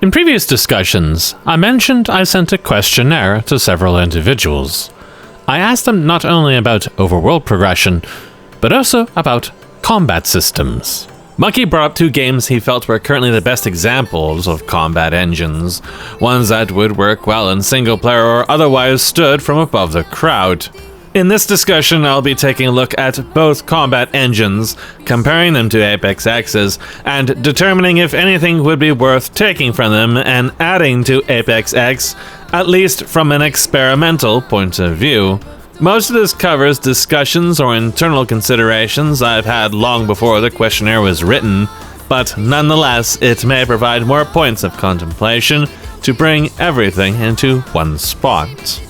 In previous discussions, I mentioned I sent a questionnaire to several individuals. I asked them not only about overworld progression, but also about combat systems. Monkey brought up 2 games he felt were currently the best examples of combat engines, ones that would work well in single player or otherwise stood from above the crowd. In this discussion, I'll be taking a look at both combat engines, comparing them to ApexX's, and determining if anything would be worth taking from them and adding to ApexX, at least from an experimental point of view. Most of this covers discussions or internal considerations I've had long before the questionnaire was written, but nonetheless, it may provide more points of contemplation to bring everything into one spot.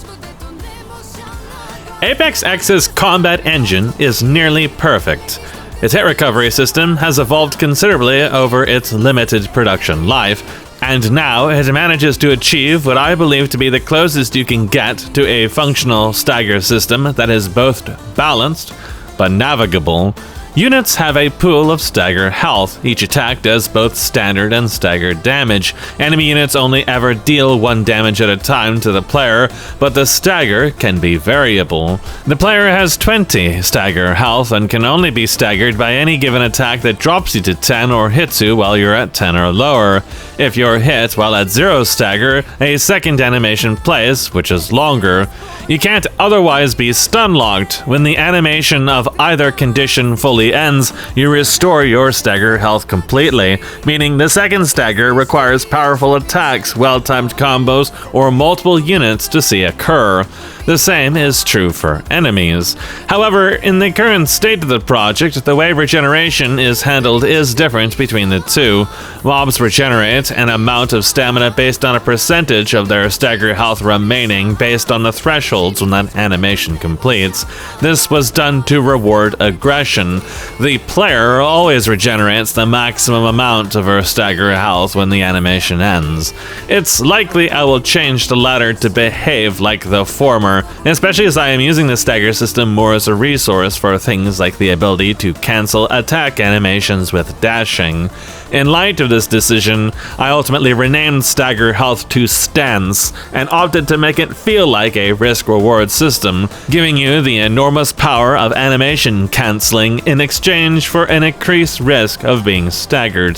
ApexX's combat engine is nearly perfect. Its hit recovery system has evolved considerably over its limited production life, and now it manages to achieve what I believe to be the closest you can get to a functional stagger system that is both balanced but navigable. Units have a pool of stagger health. Each attack does both standard and staggered damage. Enemy units only ever deal 1 damage at a time to the player, but the stagger can be variable. The player has 20 stagger health and can only be staggered by any given attack that drops you to 10 or hits you while you're at 10 or lower. If you're hit while at 0 stagger, a second animation plays, which is longer. You can't otherwise be stun-locked. When the animation of either condition fully ends, you restore your stagger health completely, meaning the second stagger requires powerful attacks, well-timed combos, or multiple units to see occur. The same is true for enemies. However, in the current state of the project, the way regeneration is handled is different between the two. Mobs regenerate an amount of stamina based on a percentage of their stagger health remaining based on the thresholds when that animation completes. This was done to reward aggression. The player always regenerates the maximum amount of her stagger health when the animation ends. It's likely I will change the latter to behave like the former, especially as I am using the stagger system more as a resource for things like the ability to cancel attack animations with dashing. In light of this decision, I ultimately renamed stagger health to stance and opted to make it feel like a risk-reward system, giving you the enormous power of animation canceling in exchange for an increased risk of being staggered.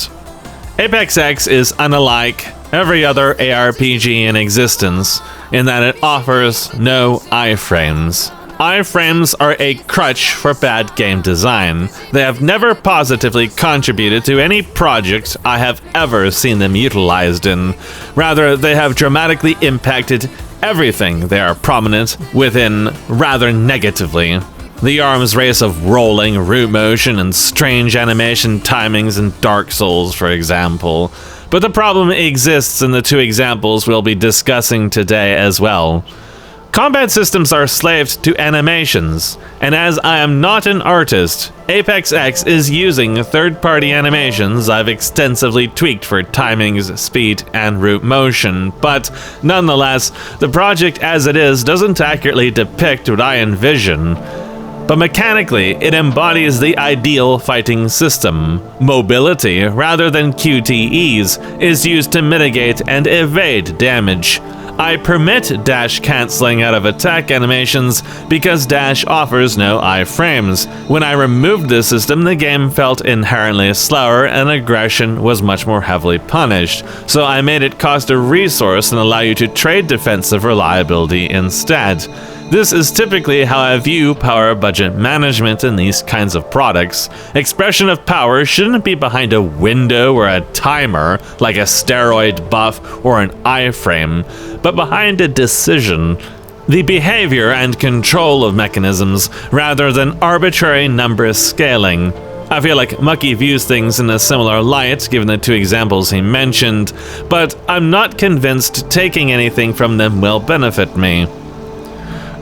ApexX is unlike every other ARPG in existence in that it offers no iframes. Iframes are a crutch for bad game design. They have never positively contributed to any project I have ever seen them utilized in. Rather, they have dramatically impacted everything they are prominent within rather negatively. The arms race of rolling, root motion, and strange animation timings in Dark Souls, for example. But the problem exists in the 2 examples we'll be discussing today as well. Combat systems are slaved to animations, and as I am not an artist, ApexX is using third-party animations I've extensively tweaked for timings, speed, and root motion, but nonetheless, the project as it is doesn't accurately depict what I envision. But mechanically, it embodies the ideal fighting system. Mobility, rather than QTEs, is used to mitigate and evade damage. I permit dash canceling out of attack animations because dash offers no iframes. When I removed this system, the game felt inherently slower and aggression was much more heavily punished, so I made it cost a resource and allow you to trade defensive reliability instead. This is typically how I view power budget management in these kinds of products. Expression of power shouldn't be behind a window or a timer, like a steroid buff or an iframe, but behind a decision. The behavior and control of mechanisms, rather than arbitrary number scaling. I feel like Mucky views things in a similar light, given the 2 examples he mentioned, but I'm not convinced taking anything from them will benefit me.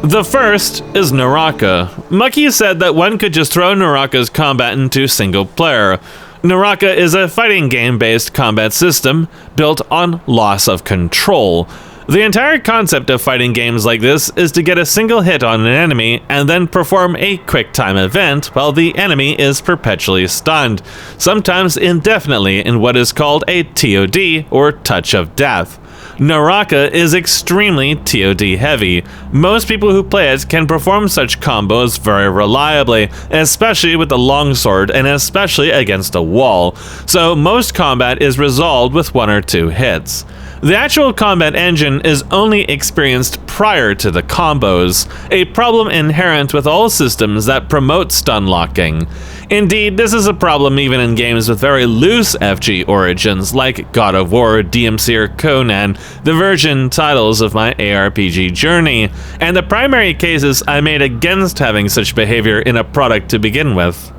The first is Naraka. Mucky said that one could just throw Naraka's combat into single player. Naraka is a fighting game-based combat system built on loss of control. The entire concept of fighting games like this is to get a single hit on an enemy and then perform a quick time event while the enemy is perpetually stunned, sometimes indefinitely in what is called a TOD, or Touch of Death. Naraka is extremely TOD heavy. Most people who play it can perform such combos very reliably, especially with the longsword and especially against a wall, so most combat is resolved with 1 or 2 hits. The actual combat engine is only experienced prior to the combos, a problem inherent with all systems that promote stun locking. Indeed, this is a problem even in games with very loose FG origins like God of War, DMC, or Conan, the virgin titles of my ARPG journey, and the primary cases I made against having such behavior in a product to begin with.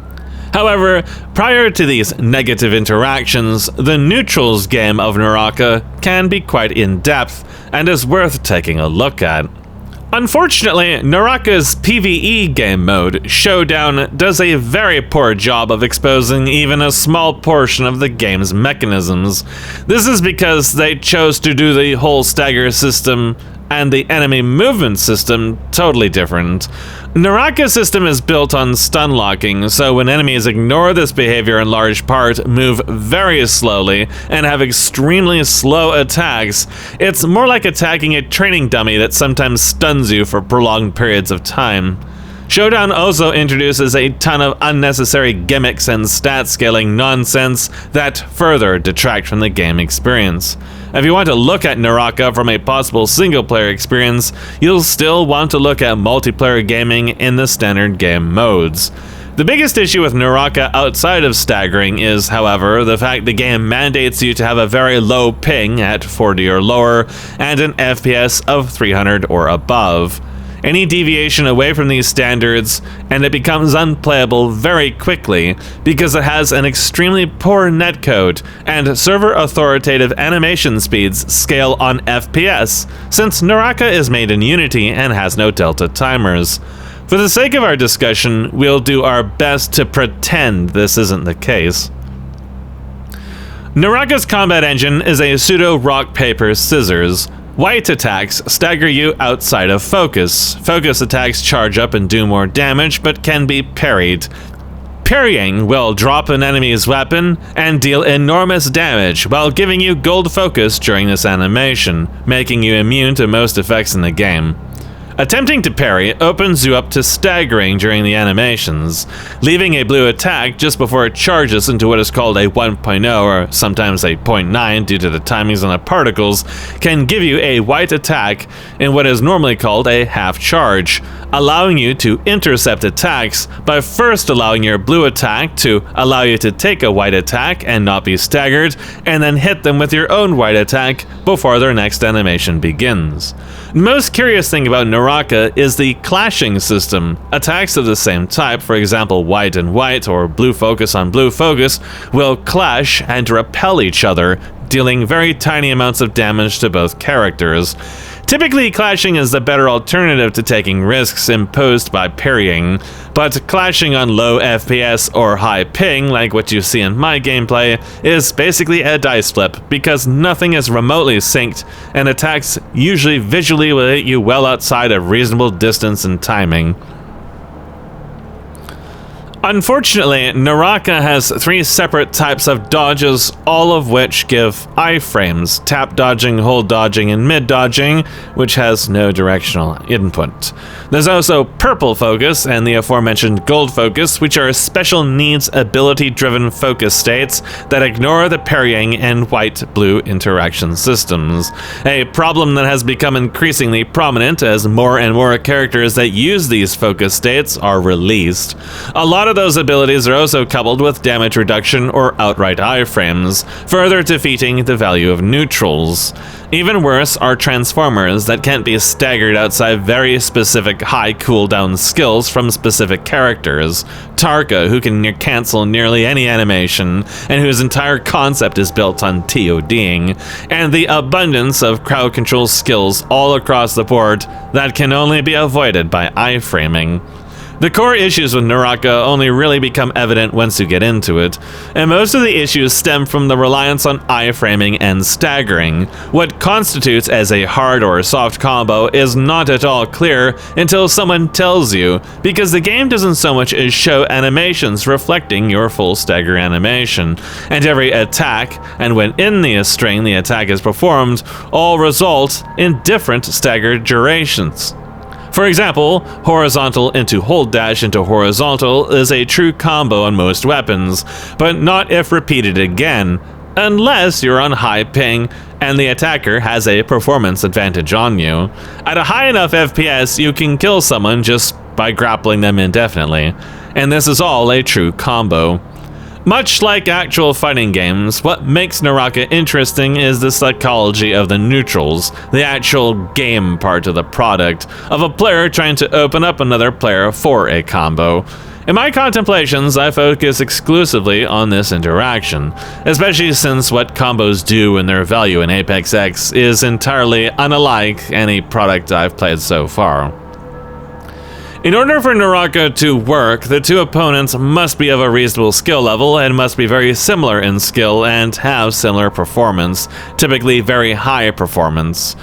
However, prior to these negative interactions, the neutrals game of Naraka can be quite in-depth and is worth taking a look at. Unfortunately, Naraka's PvE game mode, Showdown, does a very poor job of exposing even a small portion of the game's mechanisms. This is because they chose to do the whole stagger system and the enemy movement system totally different. Naraka's system is built on stun locking, so when enemies ignore this behavior in large part, move very slowly, and have extremely slow attacks, it's more like attacking a training dummy that sometimes stuns you for prolonged periods of time. Showdown also introduces a ton of unnecessary gimmicks and stat scaling nonsense that further detract from the game experience. If you want to look at Naraka from a possible single-player experience, you'll still want to look at multiplayer gaming in the standard game modes. The biggest issue with Naraka outside of staggering is, however, the fact the game mandates you to have a very low ping at 40 or lower and an FPS of 300 or above. Any deviation away from these standards, and it becomes unplayable very quickly because it has an extremely poor netcode, and server authoritative animation speeds scale on FPS, since Naraka is made in Unity and has no delta timers. For the sake of our discussion, we'll do our best to pretend this isn't the case. Naraka's combat engine is a pseudo rock, paper, scissors. White attacks stagger you outside of focus. Focus attacks charge up and do more damage, but can be parried. Parrying will drop an enemy's weapon and deal enormous damage while giving you gold focus during this animation, making you immune to most effects in the game. Attempting to parry opens you up to staggering during the animations. Leaving a blue attack just before it charges into what is called a 1.0 or sometimes a 0.9 due to the timings on the particles can give you a white attack in what is normally called a half charge, allowing you to intercept attacks by first allowing your blue attack to allow you to take a white attack and not be staggered, and then hit them with your own white attack before their next animation begins. The most curious thing about Naraka is the clashing system. Attacks of the same type, for example white and white or blue focus on blue focus, will clash and repel each other, dealing very tiny amounts of damage to both characters. Typically, clashing is the better alternative to taking risks imposed by parrying, but clashing on low FPS or high ping, like what you see in my gameplay, is basically a dice flip because nothing is remotely synced, and attacks usually visually will hit you well outside of reasonable distance and timing. Unfortunately, Naraka has 3 separate types of dodges, all of which give iframes: tap dodging, hold dodging, and mid dodging, which has no directional input. There's also purple focus and the aforementioned gold focus, which are special needs ability-driven focus states that ignore the parrying and white-blue interaction systems. A problem that has become increasingly prominent as more and more characters that use these focus states are released. A lot of those abilities are also coupled with damage reduction or outright iframes, further defeating the value of neutrals. Even worse are transformers that can't be staggered outside very specific high cooldown skills from specific characters. Tarka, who can cancel nearly any animation, and whose entire concept is built on TODing, and the abundance of crowd control skills all across the board that can only be avoided by iframing. The core issues with Naraka only really become evident once you get into it, and most of the issues stem from the reliance on iframing and staggering. What constitutes as a hard or soft combo is not at all clear until someone tells you, because the game doesn't so much as show animations reflecting your full stagger animation, and every attack, and when in the string the attack is performed, all result in different staggered durations. For example, horizontal into hold dash into horizontal is a true combo on most weapons, but not if repeated again, unless you're on high ping and the attacker has a performance advantage on you. At a high enough FPS, you can kill someone just by grappling them indefinitely, and this is all a true combo. Much like actual fighting games, what makes Naraka interesting is the psychology of the neutrals, the actual game part of the product, of a player trying to open up another player for a combo. In my contemplations, I focus exclusively on this interaction, especially since what combos do and their value in ApexX is entirely unlike any product I've played so far. In order for Naraka to work, the two opponents must be of a reasonable skill level and must be very similar in skill and have similar performance, typically very high performance.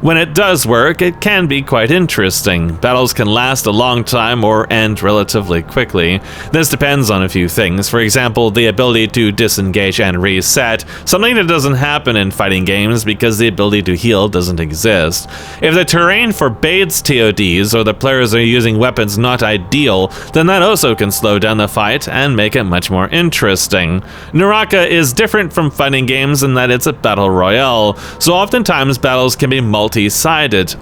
When it does work, it can be quite interesting. Battles can last a long time or end relatively quickly. This depends on a few things. For example, the ability to disengage and reset, something that doesn't happen in fighting games because the ability to heal doesn't exist. If the terrain forbids TODs or the players are using weapons not ideal, then that also can slow down the fight and make it much more interesting. Naraka is different from fighting games in that it's a battle royale, so oftentimes battles can be multi-sided.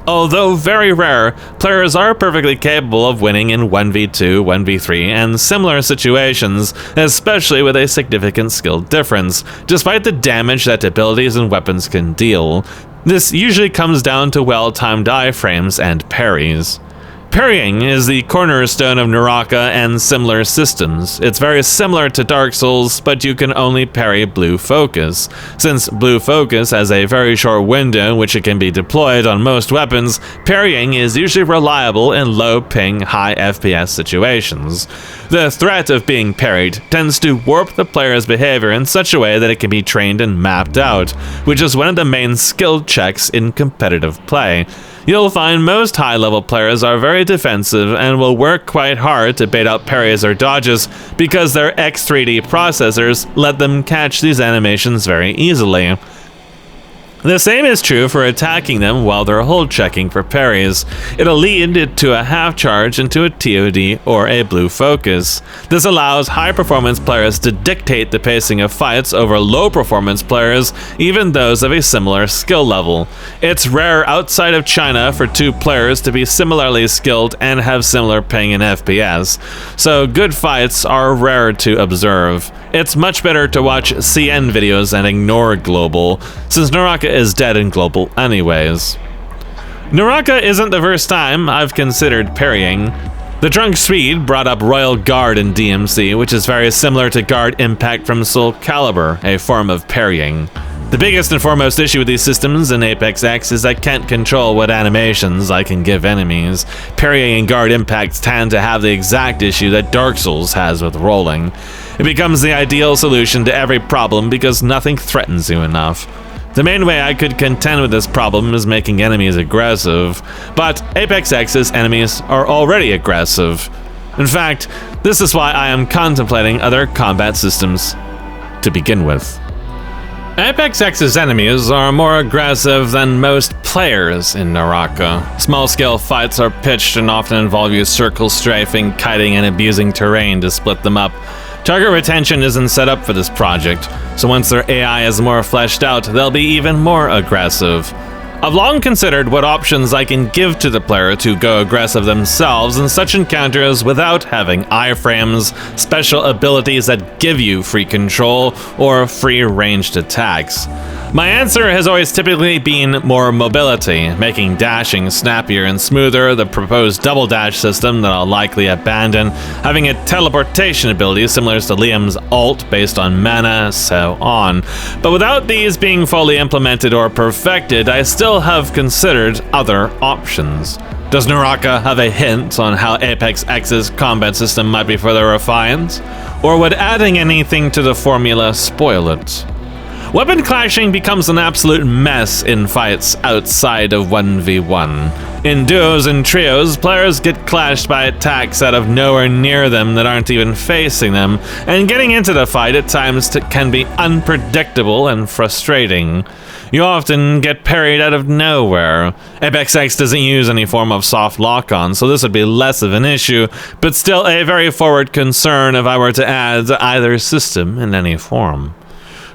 Although very rare, players are perfectly capable of winning in 1v2, 1v3, and similar situations, especially with a significant skill difference, despite the damage that abilities and weapons can deal. This usually comes down to well-timed iframes and parries. Parrying is the cornerstone of Naraka and similar systems. It's very similar to Dark Souls, but you can only parry blue focus. Since blue focus has a very short window in which it can be deployed on most weapons, parrying is usually reliable in low ping, high FPS situations. The threat of being parried tends to warp the player's behavior in such a way that it can be trained and mapped out, which is one of the main skill checks in competitive play. You'll find most high-level players are very defensive and will work quite hard to bait out parries or dodges because their X3D processors let them catch these animations very easily. The same is true for attacking them while they're hold checking for parries. It'll lead to a half charge into a TOD or a blue focus. This allows high performance players to dictate the pacing of fights over low performance players, even those of a similar skill level. It's rare outside of China for two players to be similarly skilled and have similar ping and FPS, so good fights are rare to observe. It's much better to watch CN videos and ignore global, since Naraka is dead in global anyways. Naraka isn't the first time I've considered parrying. The Drunk Swede brought up Royal Guard in DMC, which is very similar to Guard Impact from Soul Calibur, a form of parrying. The biggest and foremost issue with these systems in ApexX is I can't control what animations I can give enemies. Parrying and Guard Impacts tend to have the exact issue that Dark Souls has with rolling. It becomes the ideal solution to every problem because nothing threatens you enough. The main way I could contend with this problem is making enemies aggressive, but ApexX's enemies are already aggressive. In fact, this is why I am contemplating other combat systems to begin with. ApexX's enemies are more aggressive than most players in Naraka. Small-scale fights are pitched and often involve you circle strafing, kiting, and abusing terrain to split them up. Target retention isn't set up for this project, so once their AI is more fleshed out, they'll be even more aggressive. I've long considered what options I can give to the player to go aggressive themselves in such encounters without having iframes, special abilities that give you free control, or free ranged attacks. My answer has always typically been more mobility, making dashing snappier and smoother, the proposed double dash system that I'll likely abandon, having a teleportation ability similar to Liam's ult based on mana, so on. But without these being fully implemented or perfected, I still have considered other options. Does Naraka have a hint on how ApexX's combat system might be further refined? Or would adding anything to the formula spoil it? Weapon clashing becomes an absolute mess in fights outside of 1v1. In duos and trios, players get clashed by attacks out of nowhere near them that aren't even facing them, and getting into the fight at times can be unpredictable and frustrating. You often get parried out of nowhere. ApexX doesn't use any form of soft lock-on, so this would be less of an issue, but still a very forward concern if I were to add either system in any form.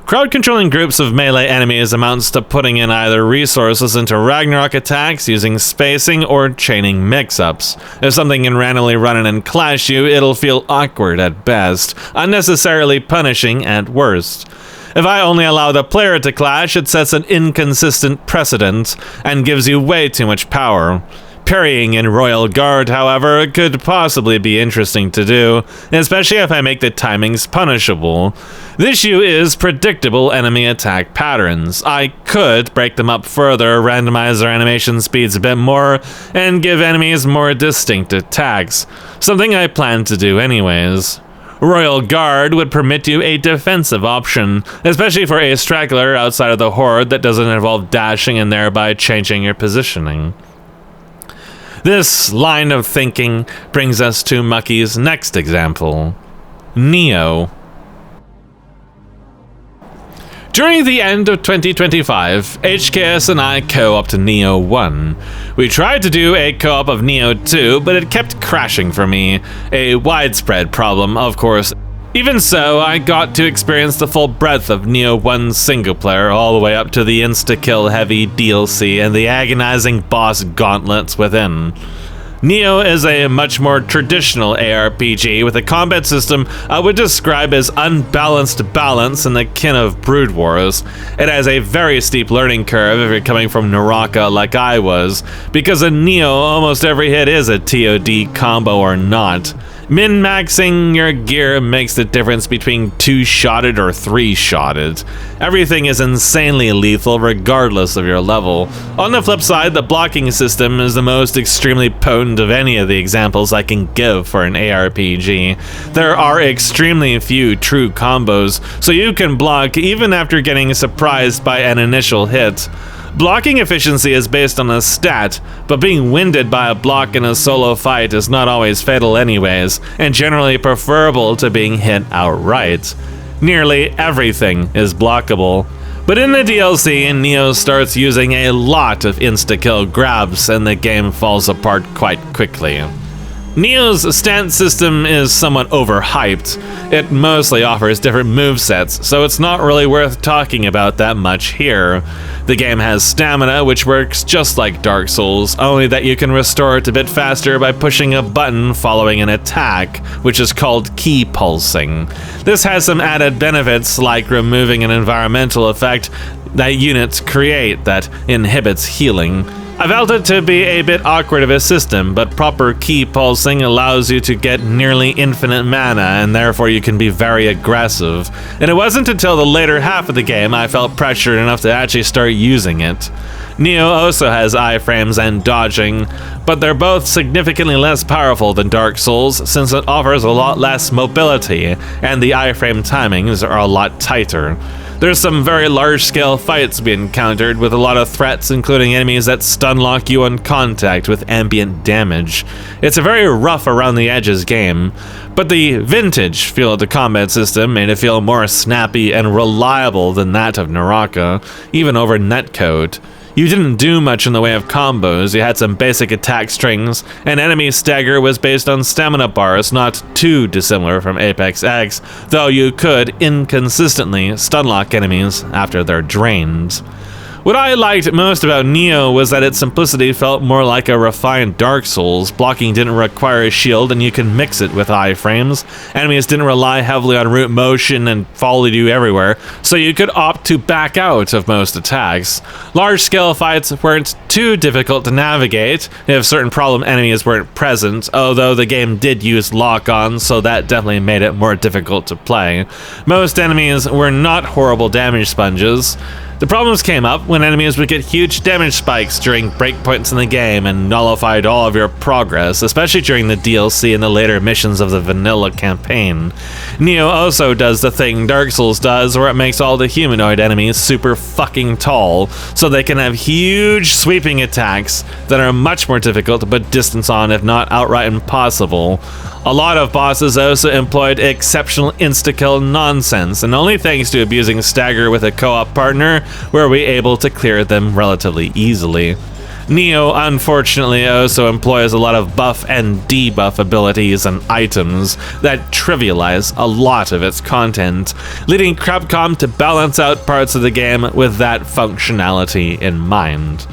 Crowd-controlling groups of melee enemies amounts to putting in either resources into Ragnarok attacks using spacing or chaining mix-ups. If something can randomly run in and clash you, it'll feel awkward at best, unnecessarily punishing at worst. If I only allow the player to clash, it sets an inconsistent precedent and gives you way too much power. Parrying in Royal Guard, however, could possibly be interesting to do, especially if I make the timings punishable. The issue is predictable enemy attack patterns. I could break them up further, randomize their animation speeds a bit more, and give enemies more distinct attacks, something I plan to do anyways. Royal Guard would permit you a defensive option, especially for a straggler outside of the horde that doesn't involve dashing and thereby changing your positioning. This line of thinking brings us to Mucky's next example, Neo. During the end of 2025, HKS and I co-opted Neo 1. We tried to do a co-op of Neo 2, but it kept crashing for me. A widespread problem, of course. Even so, I got to experience the full breadth of Neo 1's single-player, all the way up to the insta-kill heavy DLC and the agonizing boss gauntlets within. Neo is a much more traditional ARPG with a combat system I would describe as unbalanced balance in the kin of Brood Wars. It has a very steep learning curve if you're coming from Naraka like I was, because in Neo almost every hit is a TOD combo or not. Min-maxing your gear makes the difference between 2-shotted or 3-shotted. Everything is insanely lethal regardless of your level. On the flip side, the blocking system is the most extremely potent of any of the examples I can give for an ARPG. There are extremely few true combos, so you can block even after getting surprised by an initial hit. Blocking efficiency is based on a stat, but being winded by a block in a solo fight is not always fatal anyways, and generally preferable to being hit outright. Nearly everything is blockable. But in the DLC, Neo starts using a lot of insta-kill grabs, and the game falls apart quite quickly. Neo's stance system is somewhat overhyped. It mostly offers different movesets, so it's not really worth talking about that much here. The game has stamina, which works just like Dark Souls, only that you can restore it a bit faster by pushing a button following an attack, which is called key pulsing. This has some added benefits like removing an environmental effect that units create that inhibits healing. I felt it to be a bit awkward of a system, but proper key pulsing allows you to get nearly infinite mana, and therefore you can be very aggressive. And it wasn't until the later half of the game I felt pressured enough to actually start using it. Neo also has iframes and dodging, but they're both significantly less powerful than Dark Souls since it offers a lot less mobility, and the iframe timings are a lot tighter. There's some very large-scale fights to be encountered with a lot of threats, including enemies that stun-lock you on contact with ambient damage. It's a very rough around-the-edges game, but the vintage feel of the combat system made it feel more snappy and reliable than that of Naraka, even over netcode. You didn't do much in the way of combos, you had some basic attack strings, and enemy stagger was based on stamina bars, not too dissimilar from ApexX, though you could inconsistently stunlock enemies after they're drained. What I liked most about Neo was that its simplicity felt more like a refined Dark Souls. Blocking didn't require a shield and you can mix it with iframes. Enemies didn't rely heavily on root motion and followed you everywhere, so you could opt to back out of most attacks. Large-scale fights weren't too difficult to navigate if certain problem enemies weren't present, although the game did use lock-on, so that definitely made it more difficult to play. Most enemies were not horrible damage sponges. The problems came up when enemies would get huge damage spikes during breakpoints in the game and nullified all of your progress, especially during the DLC and the later missions of the vanilla campaign. Neo also does the thing Dark Souls does, where it makes all the humanoid enemies super fucking tall, so they can have huge sweeping attacks that are much more difficult to put distance on, if not outright impossible. A lot of bosses also employed exceptional insta-kill nonsense, and only thanks to abusing stagger with a co-op partner were we able to clear them relatively easily. Neo unfortunately also employs a lot of buff and debuff abilities and items that trivialize a lot of its content, leading Capcom to balance out parts of the game with that functionality in mind.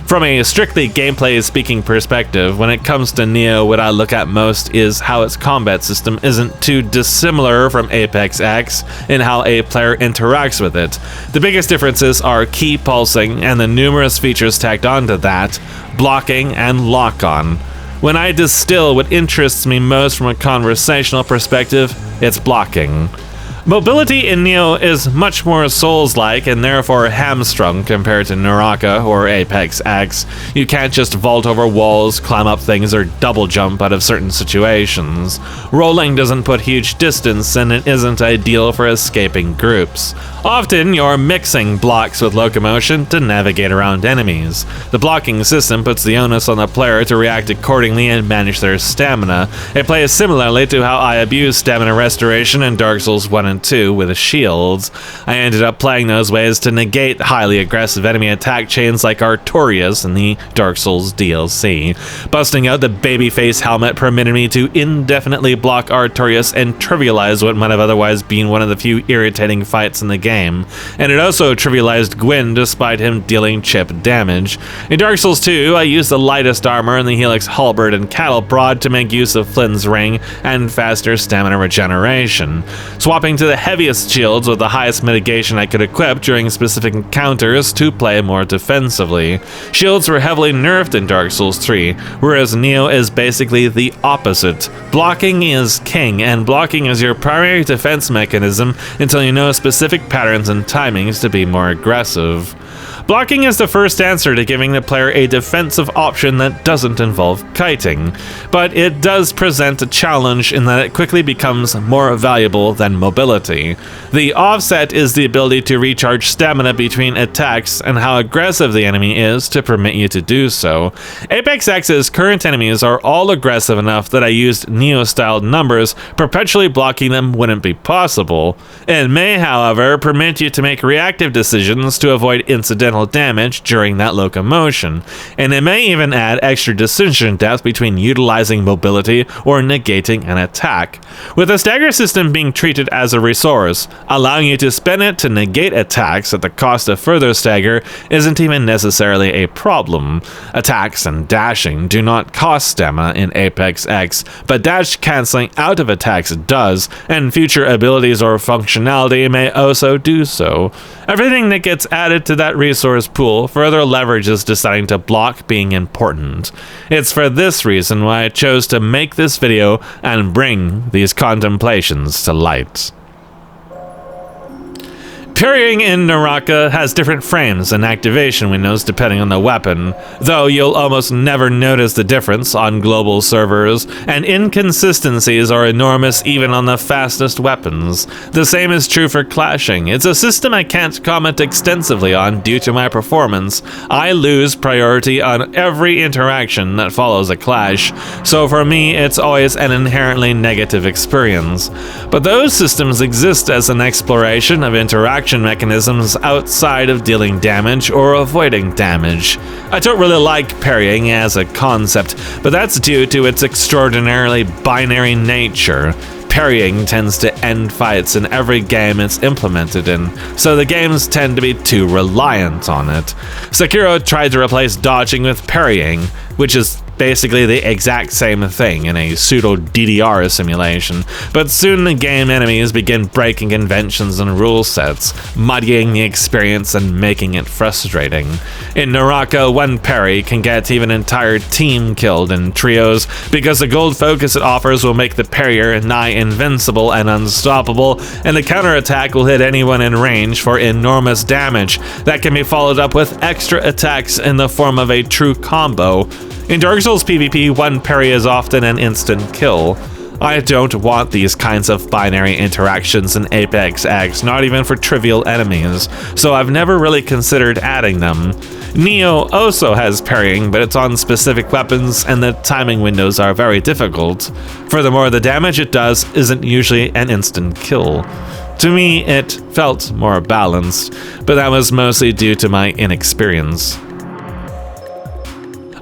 From a strictly gameplay speaking perspective, when it comes to Neo, what I look at most is how its combat system isn't too dissimilar from ApexX in how a player interacts with it. The biggest differences are key pulsing and the numerous features tacked onto that, blocking and lock-on. When I distill what interests me most from a conversational perspective, it's blocking. Mobility in Neo is much more Souls-like and therefore hamstrung compared to Naraka or ApexX. You can't just vault over walls, climb up things, or double jump out of certain situations. Rolling doesn't put huge distance, and it isn't ideal for escaping groups. Often, you're mixing blocks with locomotion to navigate around enemies. The blocking system puts the onus on the player to react accordingly and manage their stamina. It plays similarly to how I abused stamina restoration in Dark Souls 1 and 2 with shields. I ended up playing those ways to negate highly aggressive enemy attack chains like Artorias in the Dark Souls DLC. Busting out the babyface helmet permitted me to indefinitely block Artorias and trivialize what might have otherwise been one of the few irritating fights in the game. And it also trivialized Gwyn despite him dealing chip damage. In Dark Souls 2, I used the lightest armor in the Helix Halberd and Cattle Prod to make use of Flynn's Ring and faster stamina regeneration, swapping to the heaviest shields with the highest mitigation I could equip during specific encounters to play more defensively. Shields were heavily nerfed in Dark Souls 3, whereas Neo is basically the opposite. Blocking is king, and blocking is your primary defense mechanism until you know specific patterns and timings to be more aggressive. Blocking is the first answer to giving the player a defensive option that doesn't involve kiting, but it does present a challenge in that it quickly becomes more valuable than mobility. The offset is the ability to recharge stamina between attacks and how aggressive the enemy is to permit you to do so. ApexX's current enemies are all aggressive enough that I used Neo-styled numbers, perpetually blocking them wouldn't be possible. It may, however, permit you to make reactive decisions to avoid incidental damage during that locomotion, and it may even add extra decision depth between utilizing mobility or negating an attack. With the stagger system being treated as a resource, allowing you to spend it to negate attacks at the cost of further stagger isn't even necessarily a problem. Attacks and dashing do not cost stamina in ApexX, but dash cancelling out of attacks does, and future abilities or functionality may also do so. Everything that gets added to that resource pool further leverages deciding to block being important. It's for this reason why I chose to make this video and bring these contemplations to light. Parrying in Naraka has different frames and activation windows depending on the weapon, though you'll almost never notice the difference on global servers, and inconsistencies are enormous even on the fastest weapons. The same is true for clashing. It's a system I can't comment extensively on due to my performance. I lose priority on every interaction that follows a clash, so for me it's always an inherently negative experience. But those systems exist as an exploration of interaction mechanisms outside of dealing damage or avoiding damage. I don't really like parrying as a concept, but that's due to its extraordinarily binary nature. Parrying tends to end fights in every game it's implemented in, so the games tend to be too reliant on it. Sekiro tried to replace dodging with parrying, which is basically the exact same thing in a pseudo-DDR simulation, but soon the game enemies begin breaking conventions and rule sets, muddying the experience and making it frustrating. In Naraka, one parry can get even an entire team killed in trios because the gold focus it offers will make the parrier nigh invincible and unstoppable, and the counterattack will hit anyone in range for enormous damage that can be followed up with extra attacks in the form of a true combo. In Dark Souls PvP, one parry is often an instant kill. I don't want these kinds of binary interactions in ApexX, not even for trivial enemies, so I've never really considered adding them. Neo also has parrying, but it's on specific weapons and the timing windows are very difficult. Furthermore, the damage it does isn't usually an instant kill. To me, it felt more balanced, but that was mostly due to my inexperience.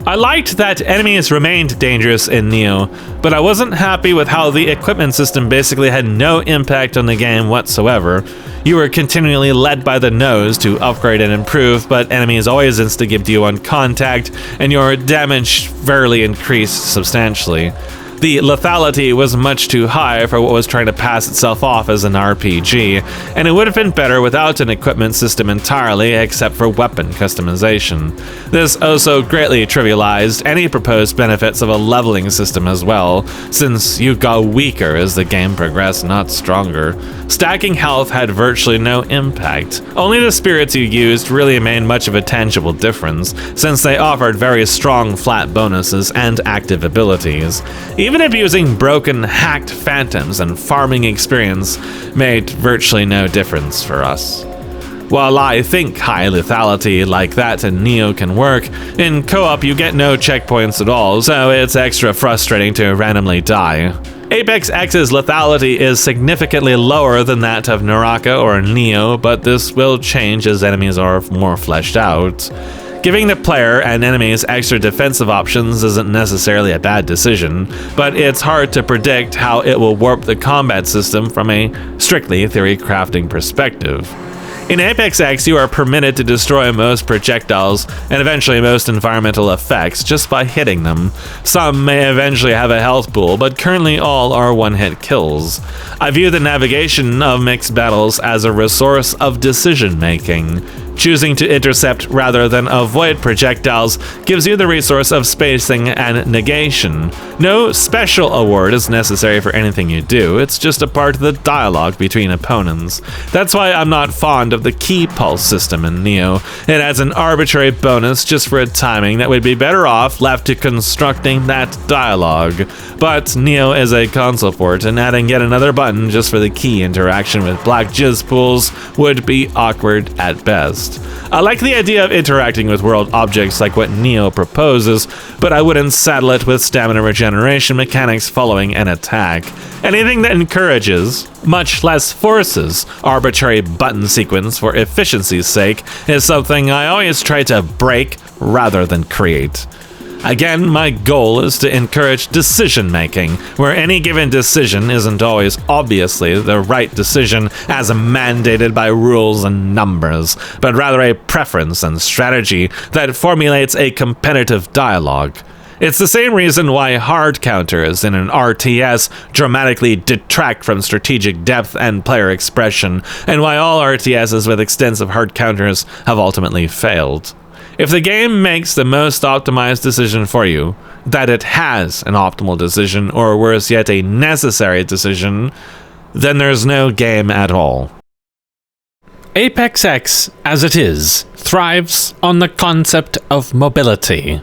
I liked that enemies remained dangerous in Neo, but I wasn't happy with how the equipment system basically had no impact on the game whatsoever. You were continually led by the nose to upgrade and improve, but enemies always insta-gibbed you on contact, and your damage rarely increased substantially. The lethality was much too high for what was trying to pass itself off as an RPG, and it would have been better without an equipment system entirely except for weapon customization. This also greatly trivialized any proposed benefits of a leveling system as well, since you got weaker as the game progressed, not stronger. Stacking health had virtually no impact. Only the spirits you used really made much of a tangible difference, since they offered very strong flat bonuses and active abilities. Even abusing broken, hacked phantoms and farming experience made virtually no difference for us. While I think high lethality like that in Neo can work, in co-op you get no checkpoints at all, so it's extra frustrating to randomly die. ApexX's lethality is significantly lower than that of Naraka or Neo, but this will change as enemies are more fleshed out. Giving the player and enemies extra defensive options isn't necessarily a bad decision, but it's hard to predict how it will warp the combat system from a strictly theory crafting perspective. In ApexX, you are permitted to destroy most projectiles and eventually most environmental effects just by hitting them. Some may eventually have a health pool, but currently all are one-hit kills. I view the navigation of mixed battles as a resource of decision-making. Choosing to intercept rather than avoid projectiles gives you the resource of spacing and negation. No special award is necessary for anything you do, it's just a part of the dialogue between opponents. That's why I'm not fond of the key pulse system in Neo. It adds an arbitrary bonus just for a timing that would be better off left to constructing that dialogue. But Neo is a console port, and adding yet another button just for the key interaction with black jizz pools would be awkward at best. I like the idea of interacting with world objects like what Neo proposes, but I wouldn't saddle it with stamina regeneration mechanics following an attack. Anything that encourages, much less forces, arbitrary button sequence for efficiency's sake is something I always try to break rather than create. Again, my goal is to encourage decision-making, where any given decision isn't always obviously the right decision as mandated by rules and numbers, but rather a preference and strategy that formulates a competitive dialogue. It's the same reason why hard counters in an RTS dramatically detract from strategic depth and player expression, and why all RTSs with extensive hard counters have ultimately failed. If the game makes the most optimized decision for you, that it has an optimal decision, or worse yet, a necessary decision, then there's no game at all. ApexX, as it is, thrives on the concept of mobility.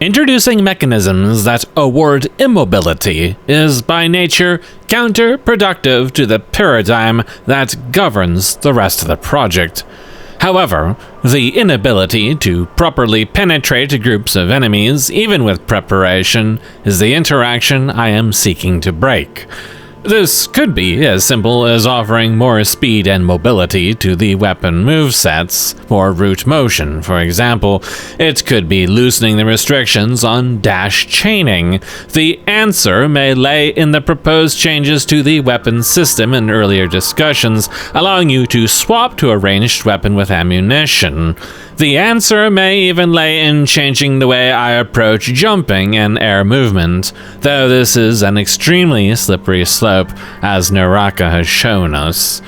Introducing mechanisms that award immobility is by nature counterproductive to the paradigm that governs the rest of the project. However, the inability to properly penetrate groups of enemies, even with preparation, is the interaction I am seeking to break. This could be as simple as offering more speed and mobility to the weapon movesets, or root motion, for example. It could be loosening the restrictions on dash chaining. The answer may lay in the proposed changes to the weapon system in earlier discussions, allowing you to swap to a ranged weapon with ammunition. The answer may even lay in changing the way I approach jumping and air movement, though this is an extremely slippery slope, as Naraka has shown us.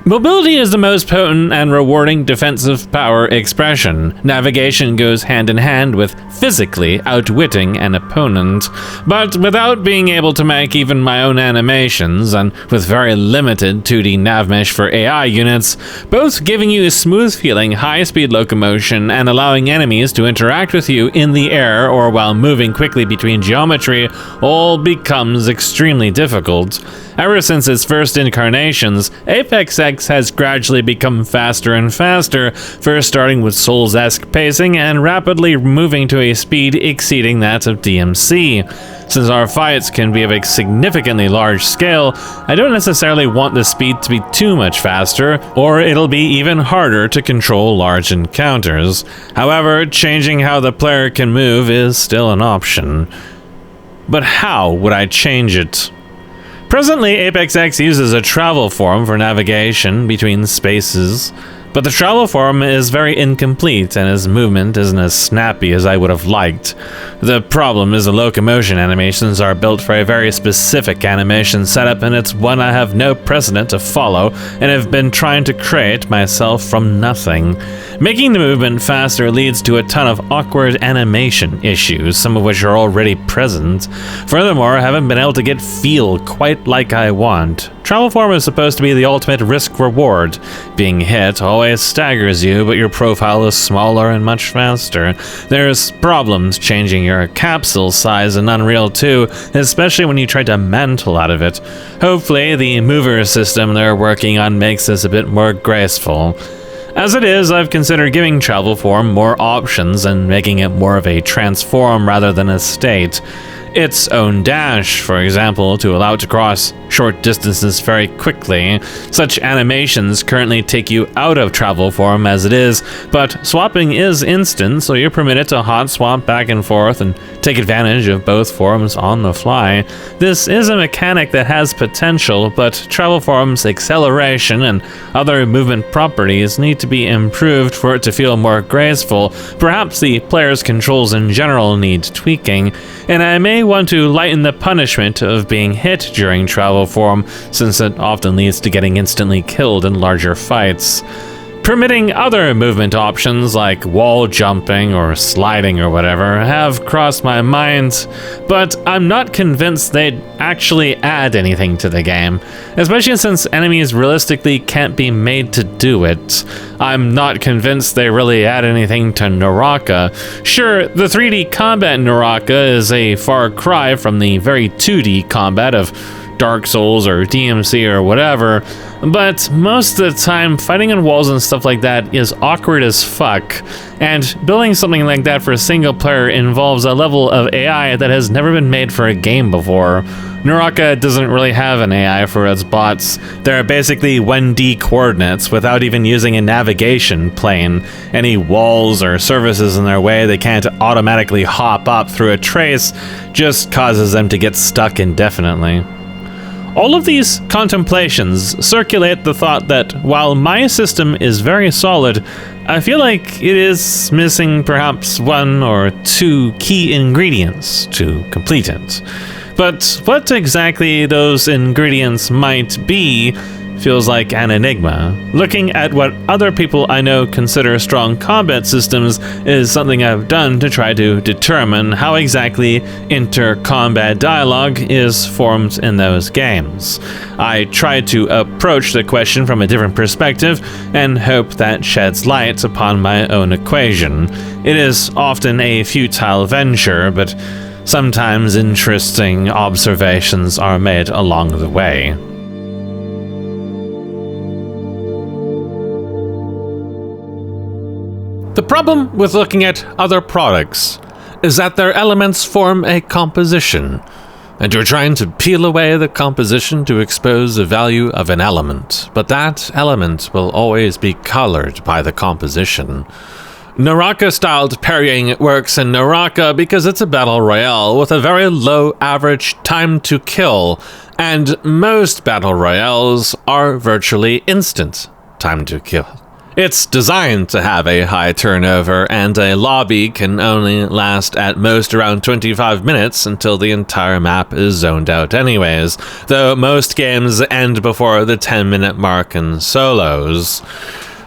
Mobility is the most potent and rewarding defensive power expression. Navigation goes hand in hand with physically outwitting an opponent, but without being able to make even my own animations, and with very limited 2D nav mesh for AI units, both giving you smooth feeling high-speed locomotion and allowing enemies to interact with you in the air or while moving quickly between geometry all becomes extremely difficult. Ever since its first incarnations, ApexX has gradually become faster and faster, first starting with Souls-esque pacing and rapidly moving to a speed exceeding that of DMC. Since our fights can be of a significantly large scale, I don't necessarily want the speed to be too much faster, or it'll be even harder to control large encounters. However, changing how the player can move is still an option. But how would I change it? Presently, ApexX uses a travel form for navigation between spaces, but the travel form is very incomplete and his movement isn't as snappy as I would have liked. The problem is the locomotion animations are built for a very specific animation setup, and it's one I have no precedent to follow and have been trying to create myself from nothing. Making the movement faster leads to a ton of awkward animation issues, some of which are already present. Furthermore, I haven't been able to get feel quite like I want. Travel form is supposed to be the ultimate risk-reward. Being hit always staggers you, but your profile is smaller and much faster. There's problems changing your capsule size in Unreal 2, especially when you try to mantle out of it. Hopefully, the mover system they're working on makes this a bit more graceful. As it is, I've considered giving travel form more options and making it more of a transform rather than a state. Its own dash, for example, to allow it to cross short distances very quickly. Such animations currently take you out of travel form as it is, but swapping is instant, so you're permitted to hot swap back and forth and take advantage of both forms on the fly. This is a mechanic that has potential, but travel form's acceleration and other movement properties need to be improved for it to feel more graceful. Perhaps the player's controls in general need tweaking, and I may want to lighten the punishment of being hit during travel form, since it often leads to getting instantly killed in larger fights. Permitting other movement options like wall jumping or sliding or whatever have crossed my mind, but I'm not convinced they'd actually add anything to the game, especially since enemies realistically can't be made to do it. I'm not convinced they really add anything to Naraka. Sure, the 3D combat in Naraka is a far cry from the very 2D combat of Dark Souls or DMC or whatever, but most of the time fighting on walls and stuff like that is awkward as fuck, and building something like that for a single player involves a level of AI that has never been made for a game before. Naraka doesn't really have an AI for its bots. They're basically 1D coordinates without even using a navigation plane. Any walls or surfaces in their way they can't automatically hop up through a trace just causes them to get stuck indefinitely. All of these contemplations circulate the thought that while my system is very solid, I feel like it is missing perhaps one or two key ingredients to complete it. But what exactly those ingredients might be feels like an enigma. Looking at what other people I know consider strong combat systems is something I've done to try to determine how exactly inter-combat dialogue is formed in those games. I try to approach the question from a different perspective and hope that sheds light upon my own equation. It is often a futile venture, but sometimes interesting observations are made along the way. The problem with looking at other products is that their elements form a composition, and you're trying to peel away the composition to expose the value of an element, but that element will always be colored by the composition. Naraka-styled parrying works in Naraka because it's a battle royale with a very low average time to kill, and most battle royales are virtually instant time to kill. It's designed to have a high turnover, and a lobby can only last at most around 25 minutes until the entire map is zoned out anyways, though most games end before the 10-minute mark in solos.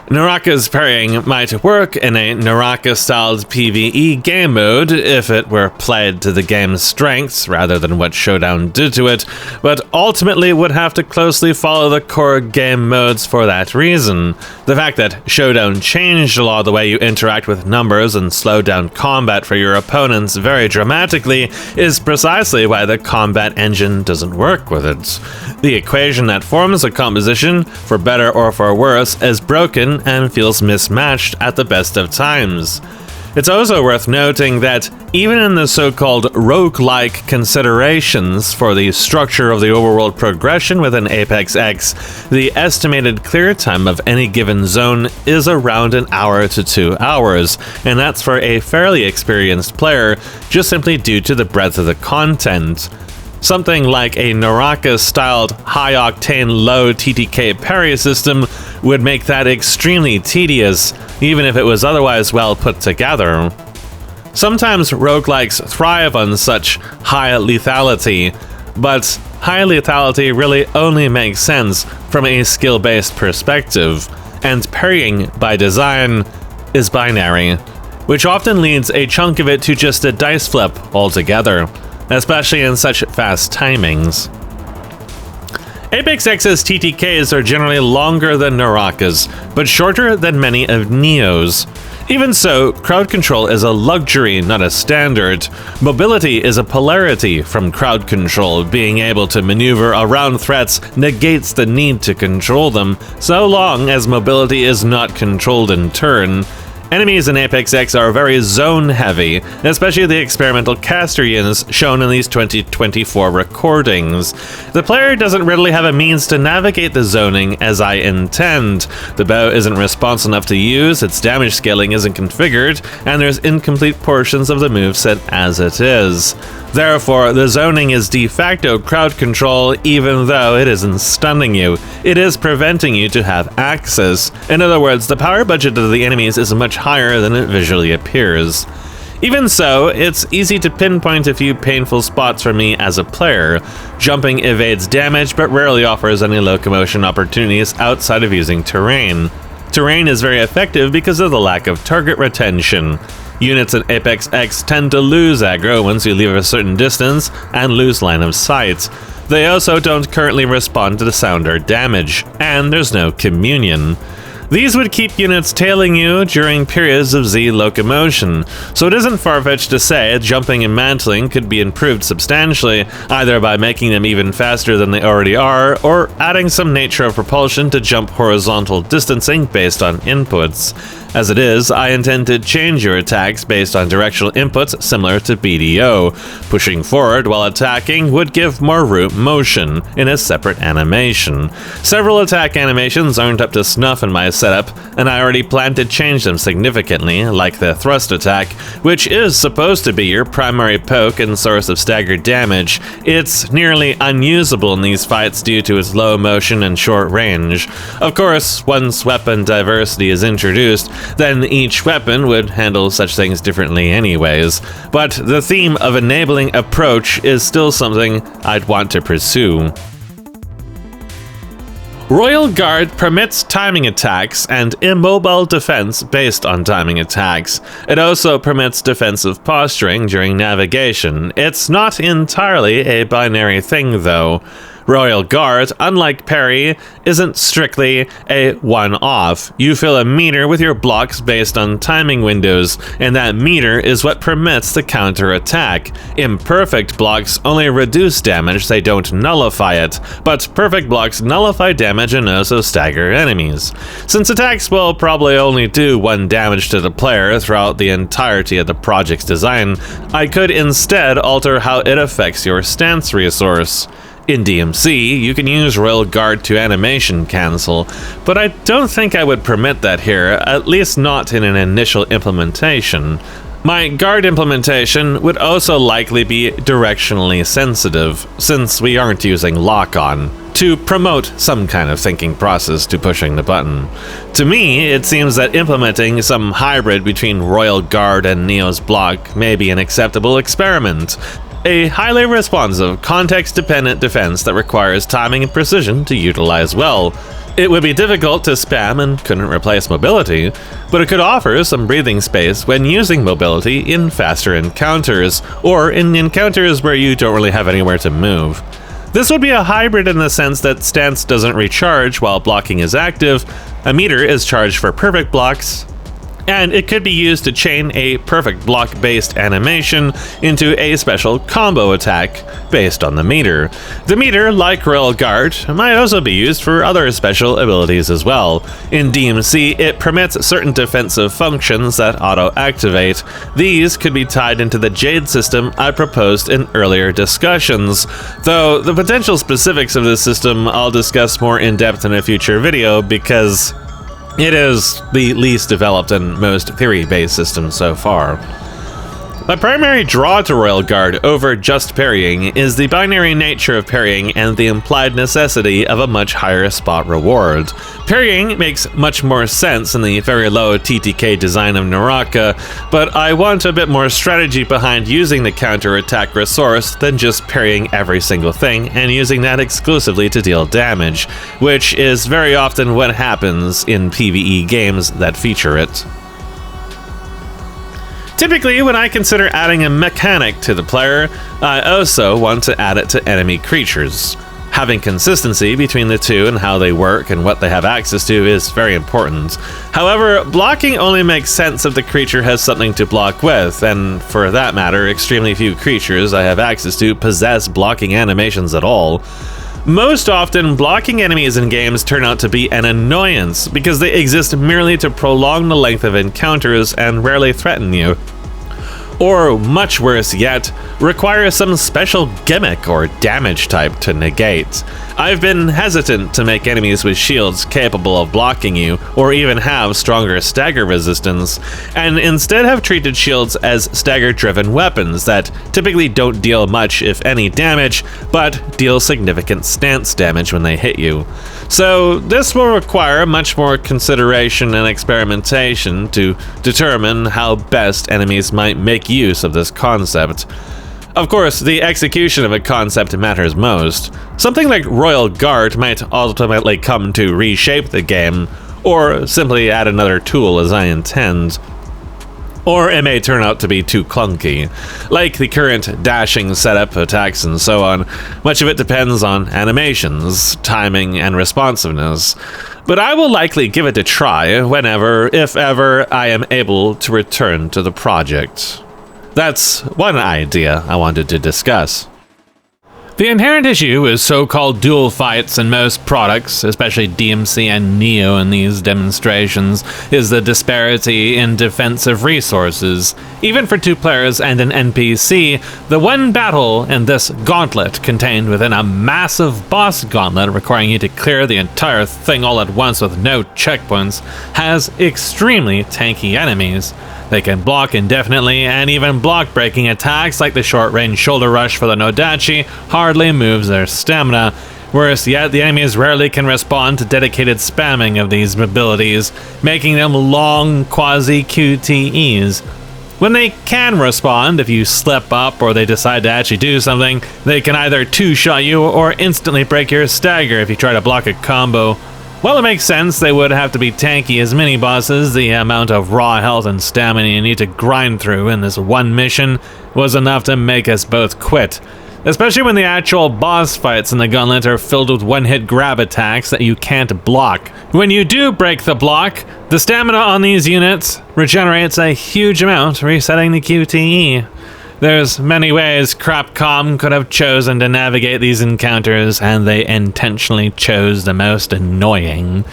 Naraka's parrying might work in a Naraka-styled PvE game mode if it were played to the game's strengths rather than what Showdown did to it, but ultimately would have to closely follow the core game modes for that reason. The fact that Showdown changed a lot of the way you interact with numbers and slowed down combat for your opponents very dramatically is precisely why the combat engine doesn't work with it. The equation that forms a composition, for better or for worse, is broken and feels mismatched at the best of times. It's also worth noting that even in the so-called roguelike considerations for the structure of the overworld progression within ApexX, the estimated clear time of any given zone is around an hour to 2 hours, and that's for a fairly experienced player, just simply due to the breadth of the content. Something like a Naraka-styled high-octane low TTK parry system would make that extremely tedious, even if it was otherwise well put together. Sometimes roguelikes thrive on such high lethality, but high lethality really only makes sense from a skill-based perspective, and parrying, by design, is binary, which often leads a chunk of it to just a dice flip altogether, especially in such fast timings. ApexX's TTKs are generally longer than Naraka's, but shorter than many of Neo's. Even so, crowd control is a luxury, not a standard. Mobility is a polarity from crowd control. Being able to maneuver around threats negates the need to control them, so long as mobility is not controlled in turn. Enemies in ApexX are very zone-heavy, especially the experimental caster units shown in these 2024 recordings. The player doesn't readily have a means to navigate the zoning as I intend. The bow isn't responsive enough to use, its damage scaling isn't configured, and there's incomplete portions of the moveset as it is. Therefore, the zoning is de facto crowd control even though it isn't stunning you. It is preventing you to have access. In other words, the power budget of the enemies is much higher than it visually appears. Even so, it's easy to pinpoint a few painful spots for me as a player. Jumping evades damage but rarely offers any locomotion opportunities outside of using terrain. Terrain is very effective because of the lack of target retention. Units in ApexX tend to lose aggro once you leave a certain distance and lose line of sight. They also don't currently respond to the sound or damage, and there's no communion. These would keep units tailing you during periods of Z locomotion, so it isn't far-fetched to say jumping and mantling could be improved substantially, either by making them even faster than they already are, or adding some nature of propulsion to jump horizontal distancing based on inputs. As it is, I intend to change your attacks based on directional inputs similar to BDO. Pushing forward while attacking would give more root motion in a separate animation. Several attack animations aren't up to snuff in my setup, and I already plan to change them significantly, like the thrust attack, which is supposed to be your primary poke and source of staggered damage. It's nearly unusable in these fights due to its low motion and short range. Of course, once weapon diversity is introduced, then each weapon would handle such things differently anyways, but the theme of enabling approach is still something I'd want to pursue. Royal Guard permits timing attacks and immobile defense based on timing attacks. It also permits defensive posturing during navigation. It's not entirely a binary thing though. Royal Guard, unlike parry, isn't strictly a one-off. You fill a meter with your blocks based on timing windows, and that meter is what permits the counter-attack. Imperfect blocks only reduce damage, they don't nullify it, but perfect blocks nullify damage and also stagger enemies. Since attacks will probably only do 1 damage to the player throughout the entirety of the project's design, I could instead alter how it affects your stance resource. In DMC, you can use Royal Guard to animation cancel, but I don't think I would permit that here, at least not in an initial implementation. My guard implementation would also likely be directionally sensitive, since we aren't using lock-on, to promote some kind of thinking process to pushing the button. To me, it seems that implementing some hybrid between Royal Guard and Neo's block may be an acceptable experiment. A highly responsive, context-dependent defense that requires timing and precision to utilize well. It would be difficult to spam and couldn't replace mobility, but it could offer some breathing space when using mobility in faster encounters, or in encounters where you don't really have anywhere to move. This would be a hybrid in the sense that stance doesn't recharge while blocking is active, a meter is charged for perfect blocks, and it could be used to chain a perfect block-based animation into a special combo attack based on the meter. The meter, like Royal Guard, might also be used for other special abilities as well. In DMC, it permits certain defensive functions that auto-activate. These could be tied into the Jade system I proposed in earlier discussions, though the potential specifics of this system I'll discuss more in depth in a future video because it is the least developed and most theory-based system so far. My primary draw to Royal Guard over just parrying is the binary nature of parrying and the implied necessity of a much higher spot reward. Parrying makes much more sense in the very low TTK design of Naraka, but I want a bit more strategy behind using the counter-attack resource than just parrying every single thing and using that exclusively to deal damage, which is very often what happens in PvE games that feature it. Typically, when I consider adding a mechanic to the player, I also want to add it to enemy creatures. Having consistency between the two and how they work and what they have access to is very important. However, blocking only makes sense if the creature has something to block with, and for that matter, extremely few creatures I have access to possess blocking animations at all. Most often, blocking enemies in games turn out to be an annoyance because they exist merely to prolong the length of encounters and rarely threaten you. Or, much worse yet, require some special gimmick or damage type to negate. I've been hesitant to make enemies with shields capable of blocking you, or even have stronger stagger resistance, and instead have treated shields as stagger-driven weapons that typically don't deal much, if any, damage, but deal significant stance damage when they hit you. So this will require much more consideration and experimentation to determine how best enemies might make use of this concept. Of course, the execution of a concept matters most. Something like Royal Guard might ultimately come to reshape the game, or simply add another tool as I intend. Or it may turn out to be too clunky. Like the current dashing setup, attacks, and so on, much of it depends on animations, timing, and responsiveness. But I will likely give it a try whenever, if ever, I am able to return to the project. That's one idea I wanted to discuss. The inherent issue with so-called dual fights in most products, especially DMC and Neo in these demonstrations, is the disparity in defensive resources. Even for two players and an NPC, the one battle in this gauntlet contained within a massive boss gauntlet requiring you to clear the entire thing all at once with no checkpoints has extremely tanky enemies. They can block indefinitely, and even block-breaking attacks like the short-range shoulder rush for the Nodachi hardly moves their stamina. Worse yet, the enemies rarely can respond to dedicated spamming of these abilities, making them long quasi-QTEs. When they can respond, if you slip up or they decide to actually do something, they can either two-shot you or instantly break your stagger if you try to block a combo. While it makes sense they would have to be tanky as mini-bosses, the amount of raw health and stamina you need to grind through in this one mission was enough to make us both quit. Especially when the actual boss fights in the gauntlet are filled with one-hit grab attacks that you can't block. When you do break the block, the stamina on these units regenerates a huge amount, resetting the QTE. There's many ways Capcom could have chosen to navigate these encounters, and they intentionally chose the most annoying.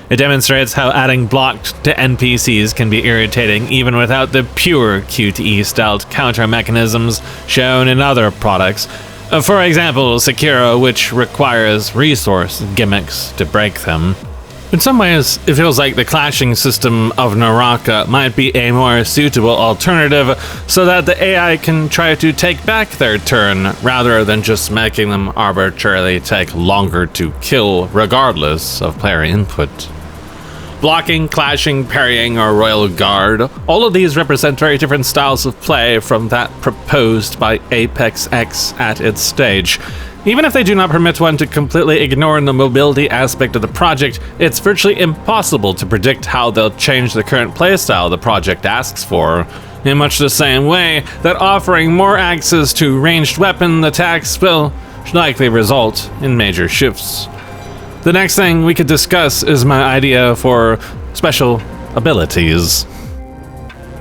It demonstrates how adding blocked to NPCs can be irritating even without the pure QTE-styled counter mechanisms shown in other products. For example, Sekiro, which requires resource gimmicks to break them. In some ways, it feels like the clashing system of Naraka might be a more suitable alternative so that the AI can try to take back their turn rather than just making them arbitrarily take longer to kill regardless of player input. Blocking, clashing, parrying, or royal guard, all of these represent very different styles of play from that proposed by ApexX at its stage. Even if they do not permit one to completely ignore the mobility aspect of the project, it's virtually impossible to predict how they'll change the current playstyle the project asks for. In much the same way that offering more access to ranged weapon attacks will likely result in major shifts. The next thing we could discuss is my idea for special abilities.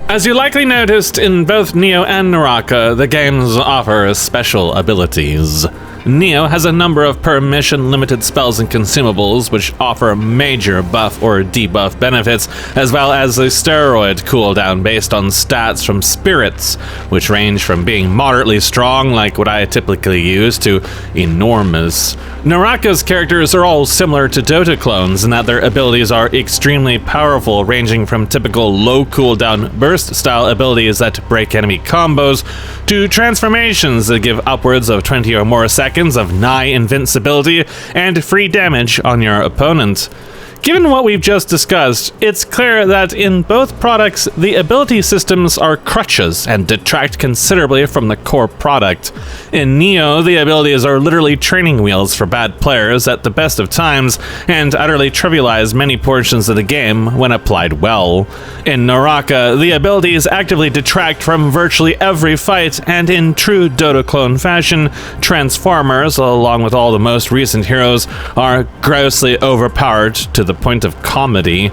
As you likely noticed in both Neo and Naraka, the games offer special abilities. Neo has a number of per-mission-limited spells and consumables which offer major buff or debuff benefits, as well as a steroid cooldown based on stats from spirits, which range from being moderately strong, like what I typically use, to enormous. Naraka's characters are all similar to Dota clones in that their abilities are extremely powerful, ranging from typical low cooldown burst-style abilities that break enemy combos, to transformations that give upwards of 20 or more seconds of nigh invincibility and free damage on your opponent. Given what we've just discussed, it's clear that in both products, the ability systems are crutches and detract considerably from the core product. In Neo, the abilities are literally training wheels for bad players at the best of times, and utterly trivialize many portions of the game when applied well. In Naraka, the abilities actively detract from virtually every fight, and in true Dota clone fashion, Transformers, along with all the most recent heroes, are grossly overpowered to the point of comedy.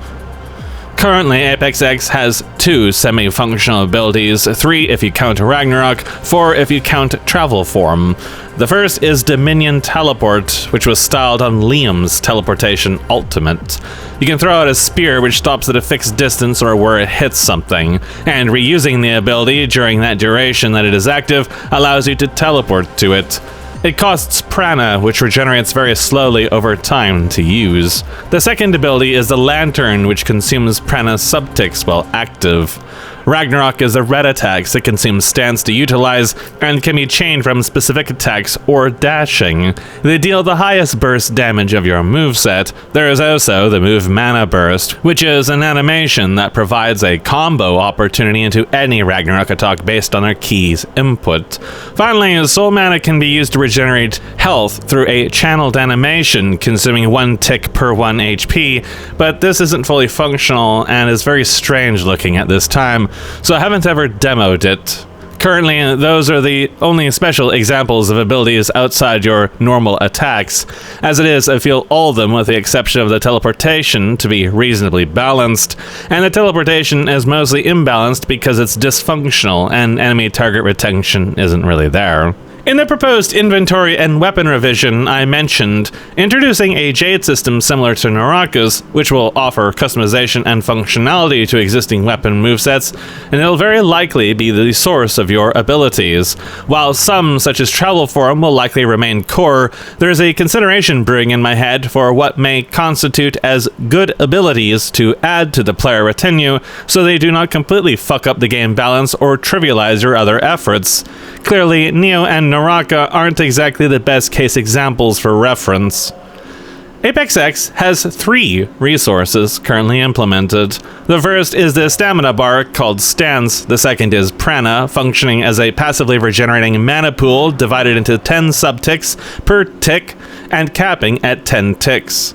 Currently, ApexX has 2 semi-functional abilities, 3 if you count Ragnarok, 4 if you count Travel Form. The first is Dominion Teleport, which was styled on Liam's Teleportation Ultimate. You can throw out a spear which stops at a fixed distance or where it hits something, and reusing the ability during that duration that it is active allows you to teleport to it. It costs prana, which regenerates very slowly over time to use. The second ability is the Lantern, which consumes prana subticks while active. Ragnarok is a red attack that consumes stance to utilize and can be chained from specific attacks or dashing. They deal the highest burst damage of your moveset. There is also the move Mana Burst, which is an animation that provides a combo opportunity into any Ragnarok attack based on their key's input. Finally, Soul Mana can be used to regenerate health through a channeled animation consuming 1 tick per 1 HP, but this isn't fully functional and is very strange looking at this time, so I haven't ever demoed it. Currently, those are the only special examples of abilities outside your normal attacks. As it is, I feel all of them, with the exception of the teleportation, to be reasonably balanced, and the teleportation is mostly imbalanced because it's dysfunctional and enemy target retention isn't really there. In the proposed inventory and weapon revision I mentioned, introducing a Jade system similar to Naraka's, which will offer customization and functionality to existing weapon movesets, and it'll very likely be the source of your abilities. While some, such as Travel Form, will likely remain core, there's a consideration brewing in my head for what may constitute as good abilities to add to the player retinue, so they do not completely fuck up the game balance or trivialize your other efforts. Clearly, Neo and Naraka aren't exactly the best case examples for reference. ApexX has 3 resources currently implemented. The first is the stamina bar called Stance, the second is Prana, functioning as a passively regenerating mana pool divided into 10 subticks per tick and capping at 10 ticks.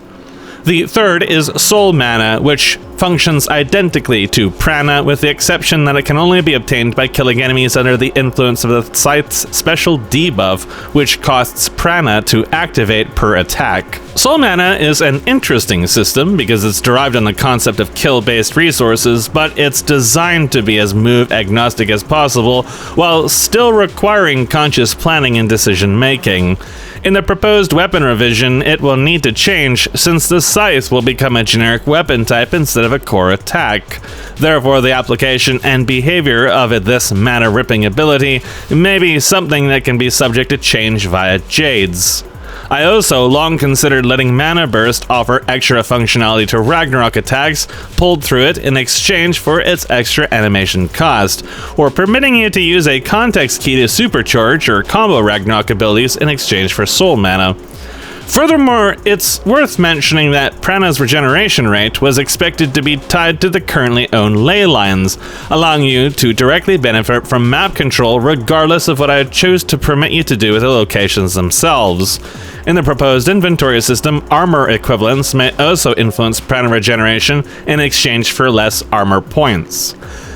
The third is Soul Mana, which functions identically to Prana, with the exception that it can only be obtained by killing enemies under the influence of the site's special debuff, which costs Prana to activate per attack. Soul Mana is an interesting system because it's derived on the concept of kill-based resources, but it's designed to be as move-agnostic as possible, while still requiring conscious planning and decision-making. In the proposed weapon revision, it will need to change, since the scythe will become a generic weapon type instead of a core attack. Therefore, the application and behavior of this mana-ripping ability may be something that can be subject to change via Jades. I also long considered letting Mana Burst offer extra functionality to Ragnarok attacks pulled through it in exchange for its extra animation cost, or permitting you to use a context key to supercharge or combo Ragnarok abilities in exchange for soul mana. Furthermore, it's worth mentioning that Prana's regeneration rate was expected to be tied to the currently owned ley lines, allowing you to directly benefit from map control regardless of what I choose to permit you to do with the locations themselves. In the proposed inventory system, armor equivalents may also influence Prana regeneration in exchange for less armor points.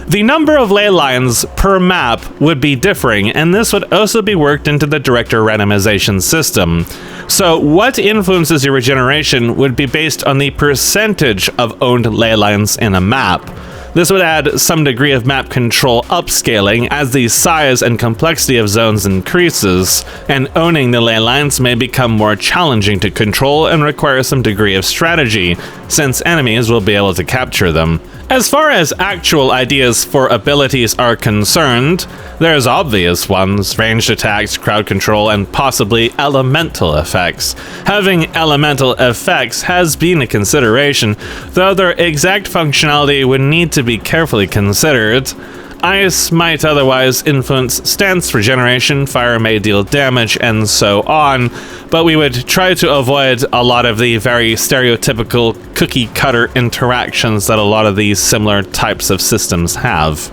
The number of ley lines per map would be differing, and this would also be worked into the director randomization system. So what influences your regeneration would be based on the percentage of owned ley lines in a map. This would add some degree of map control upscaling as the size and complexity of zones increases, and owning the ley lines may become more challenging to control and require some degree of strategy, since enemies will be able to capture them. As far as actual ideas for abilities are concerned, there's obvious ones: ranged attacks, crowd control, and possibly elemental effects. Having elemental effects has been a consideration, though their exact functionality would need to be carefully considered. Ice might otherwise influence stance regeneration, fire may deal damage, and so on, but we would try to avoid a lot of the very stereotypical cookie-cutter interactions that a lot of these similar types of systems have.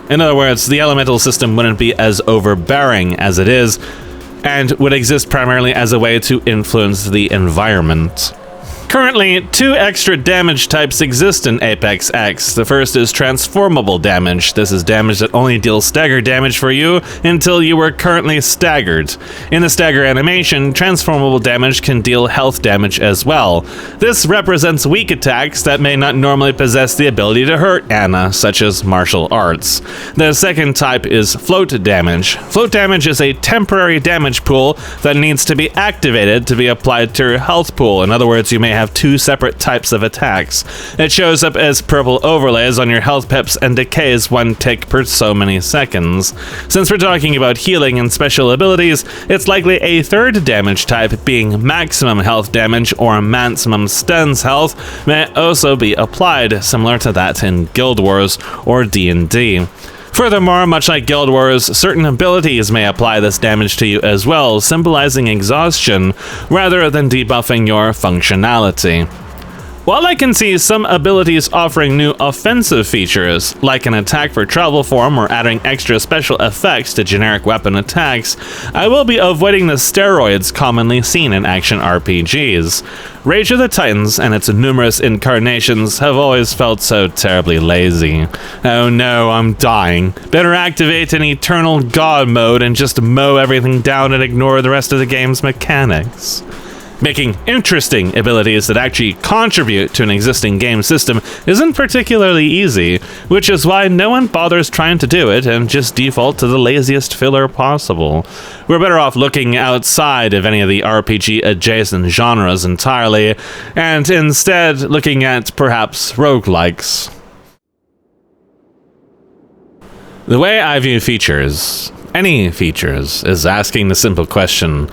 In other words, the elemental system wouldn't be as overbearing as it is, and would exist primarily as a way to influence the environment. Currently, 2 extra damage types exist in ApexX. The first is transformable damage. This is damage that only deals stagger damage for you until you are currently staggered. In the stagger animation, transformable damage can deal health damage as well. This represents weak attacks that may not normally possess the ability to hurt Anna, such as martial arts. The second type is float damage. Float damage is a temporary damage pool that needs to be activated to be applied to your health pool. In other words, you may have 2 separate types of attacks. It shows up as purple overlays on your health pips and decays 1 tick per so many seconds. Since we're talking about healing and special abilities, it's likely a third damage type, being maximum health damage or maximum stance health, may also be applied, similar to that in Guild Wars or D&D. Furthermore, much like Guild Wars, certain abilities may apply this damage to you as well, symbolizing exhaustion rather than debuffing your functionality. While I can see some abilities offering new offensive features, like an attack for travel form or adding extra special effects to generic weapon attacks, I will be avoiding the steroids commonly seen in action RPGs. Rage of the Titans and its numerous incarnations have always felt so terribly lazy. Oh no, I'm dying. Better activate an eternal god mode and just mow everything down and ignore the rest of the game's mechanics. Making interesting abilities that actually contribute to an existing game system isn't particularly easy, which is why no one bothers trying to do it and just default to the laziest filler possible. We're better off looking outside of any of the RPG adjacent genres entirely, and instead looking at perhaps roguelikes. The way I view features, any features, is asking the simple question: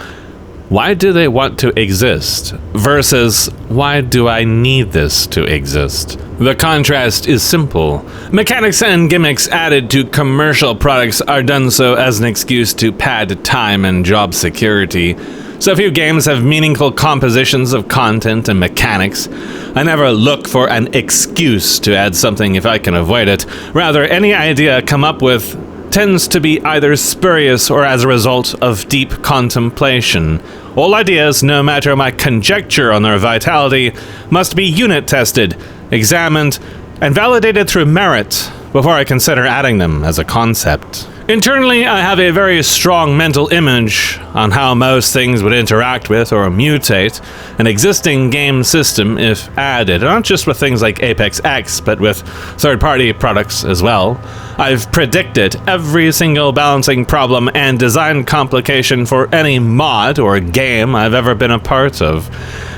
why do they want to exist? Versus, why do I need this to exist? The contrast is simple. Mechanics and gimmicks added to commercial products are done so as an excuse to pad time and job security. So few games have meaningful compositions of content and mechanics. I never look for an excuse to add something if I can avoid it. Rather, any idea I come up with tends to be either spurious or as a result of deep contemplation. All ideas, no matter my conjecture on their vitality, must be unit tested, examined, and validated through merit before I consider adding them as a concept. Internally, I have a very strong mental image on how most things would interact with or mutate an existing game system if added, not just with things like ApexX, but with third-party products as well. I've predicted every single balancing problem and design complication for any mod or game I've ever been a part of.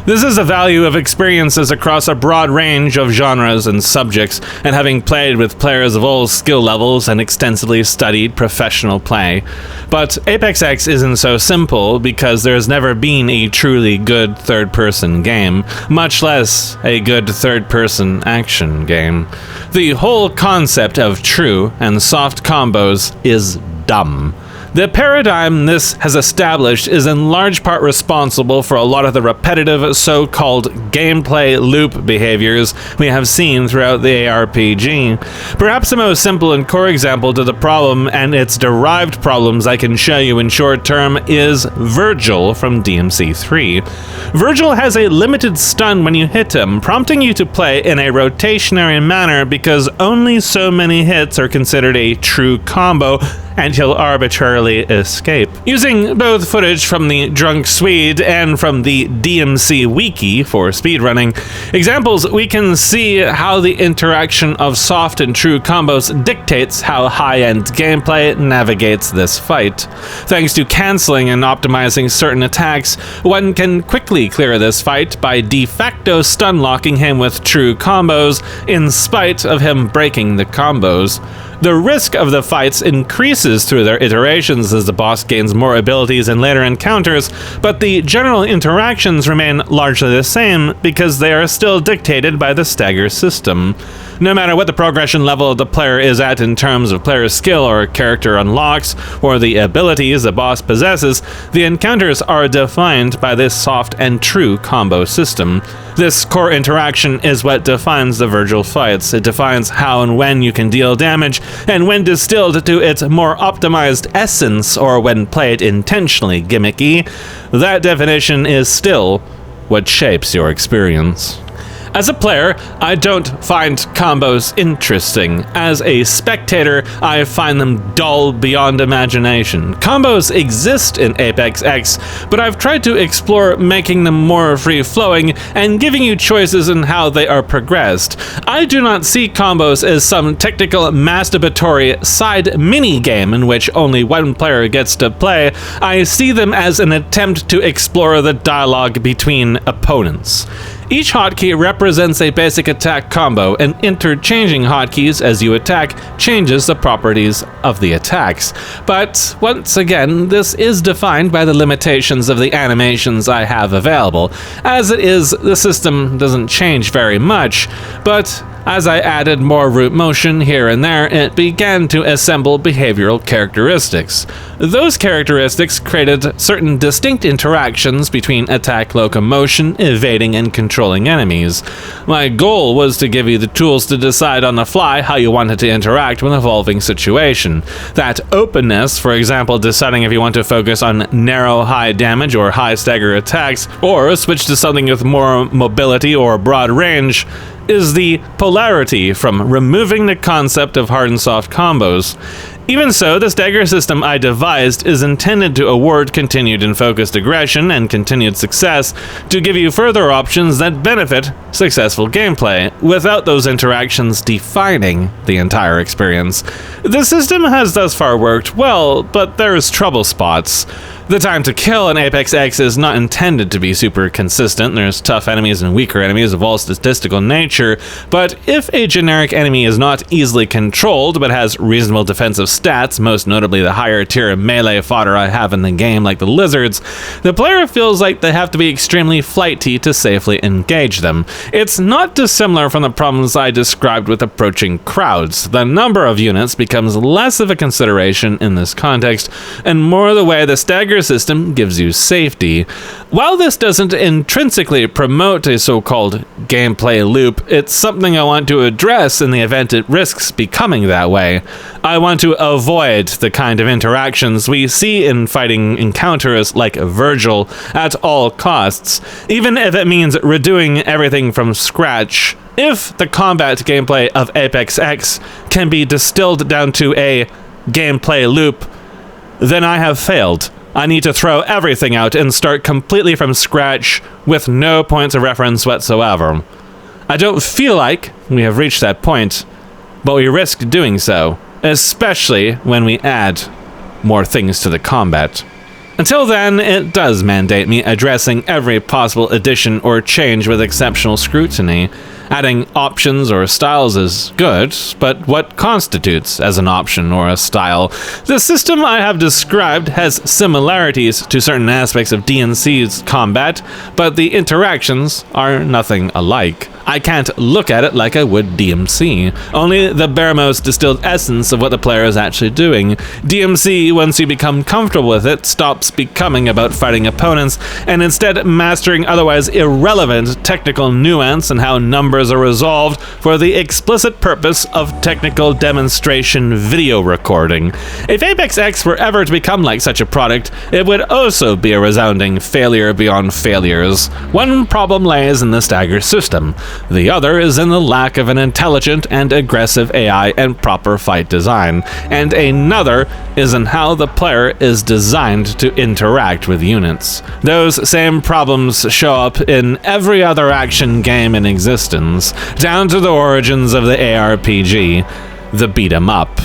This is the value of experiences across a broad range of genres and subjects, and having played with players of all skill levels and extensively studied professional play. But ApexX isn't so simple because there's never been a truly good third-person game, much less a good third-person action game. The whole concept of true and soft combos is dumb. The paradigm this has established is in large part responsible for a lot of the repetitive so-called gameplay loop behaviors we have seen throughout the ARPG. Perhaps the most simple and core example to the problem and its derived problems I can show you in short term is Virgil from DMC3. Virgil has a limited stun when you hit him, prompting you to play in a rotationary manner because only so many hits are considered a true combo, and he'll arbitrarily escape. Using both footage from the Drunk Swede and from the DMC Wiki for speedrunning examples, we can see how the interaction of soft and true combos dictates how high-end gameplay navigates this fight. Thanks to canceling and optimizing certain attacks, one can quickly clear this fight by de facto stun locking him with true combos in spite of him breaking the combos. The risk of the fights increases through their iterations as the boss gains more abilities in later encounters, but the general interactions remain largely the same because they are still dictated by the stagger system. No matter what the progression level the player is at in terms of player skill or character unlocks, or the abilities the boss possesses, the encounters are defined by this soft and true combo system. This core interaction is what defines the Virgil fights. It defines how and when you can deal damage, and when distilled to its more optimized essence, or when played intentionally gimmicky, that definition is still what shapes your experience. As a player, I don't find combos interesting. As a spectator, I find them dull beyond imagination. Combos exist in ApexX, but I've tried to explore making them more free-flowing and giving you choices in how they are progressed. I do not see combos as some technical masturbatory side mini-game in which only one player gets to play. I see them as an attempt to explore the dialogue between opponents. Each hotkey represents a basic attack combo, and interchanging hotkeys as you attack changes the properties of the attacks. But once again, this is defined by the limitations of the animations I have available. As it is, the system doesn't change very much, but as I added more root motion here and there, it began to assemble behavioral characteristics. Those characteristics created certain distinct interactions between attack locomotion, evading, and controlling enemies. My goal was to give you the tools to decide on the fly how you wanted to interact with an evolving situation. That openness, for example, deciding if you want to focus on narrow high damage or high stagger attacks, or switch to something with more mobility or broad range, is the polarity from removing the concept of hard and soft combos. Even so, the stagger system I devised is intended to award continued and focused aggression and continued success to give you further options that benefit successful gameplay, without those interactions defining the entire experience. The system has thus far worked well, but there's trouble spots. The time to kill in ApexX is not intended to be super consistent. There's tough enemies and weaker enemies of all statistical nature, but if a generic enemy is not easily controlled but has reasonable defensive stats, most notably the higher tier melee fodder I have in the game like the lizards, the player feels like they have to be extremely flighty to safely engage them. It's not dissimilar from the problems I described with approaching crowds. The number of units becomes less of a consideration in this context, and more the way the stagger system gives you safety. While this doesn't intrinsically promote a so-called gameplay loop, it's something I want to address in the event it risks becoming that way. I want to avoid the kind of interactions we see in fighting encounters like Virgil at all costs, even if it means redoing everything from scratch. If the combat gameplay of ApexX can be distilled down to a gameplay loop, then I have failed. I need to throw everything out and start completely from scratch with no points of reference whatsoever. I don't feel like we have reached that point, but we risk doing so, especially when we add more things to the combat. Until then, it does mandate me addressing every possible addition or change with exceptional scrutiny. Adding options or styles is good, but what constitutes as an option or a style? The system I have described has similarities to certain aspects of DMC's combat, but the interactions are nothing alike. I can't look at it like I would DMC, only the baremost distilled essence of what the player is actually doing. DMC, once you become comfortable with it, stops becoming about fighting opponents, and instead mastering otherwise irrelevant technical nuance and how numbers are resolved for the explicit purpose of technical demonstration video recording. If ApexX were ever to become like such a product, it would also be a resounding failure beyond failures. One problem lays in the stagger system. The other is in the lack of an intelligent and aggressive AI and proper fight design, and another is in how the player is designed to interact with units. Those same problems show up in every other action game in existence, down to the origins of the ARPG, the beat 'em up.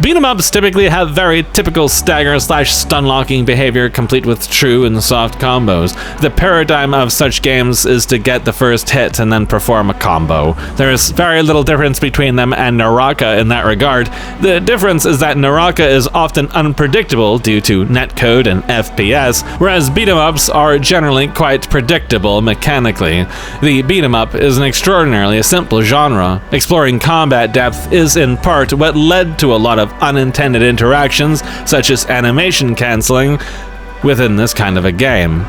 Beat 'em ups typically have very typical stagger/stun locking behavior complete with true and soft combos. The paradigm of such games is to get the first hit and then perform a combo. There's very little difference between them and Naraka in that regard. The difference is that Naraka is often unpredictable due to netcode and FPS, whereas beat 'em ups are generally quite predictable mechanically. The beat 'em up is an extraordinarily simple genre. Exploring combat depth is in part what led to a lot of unintended interactions, such as animation cancelling, within this kind of a game.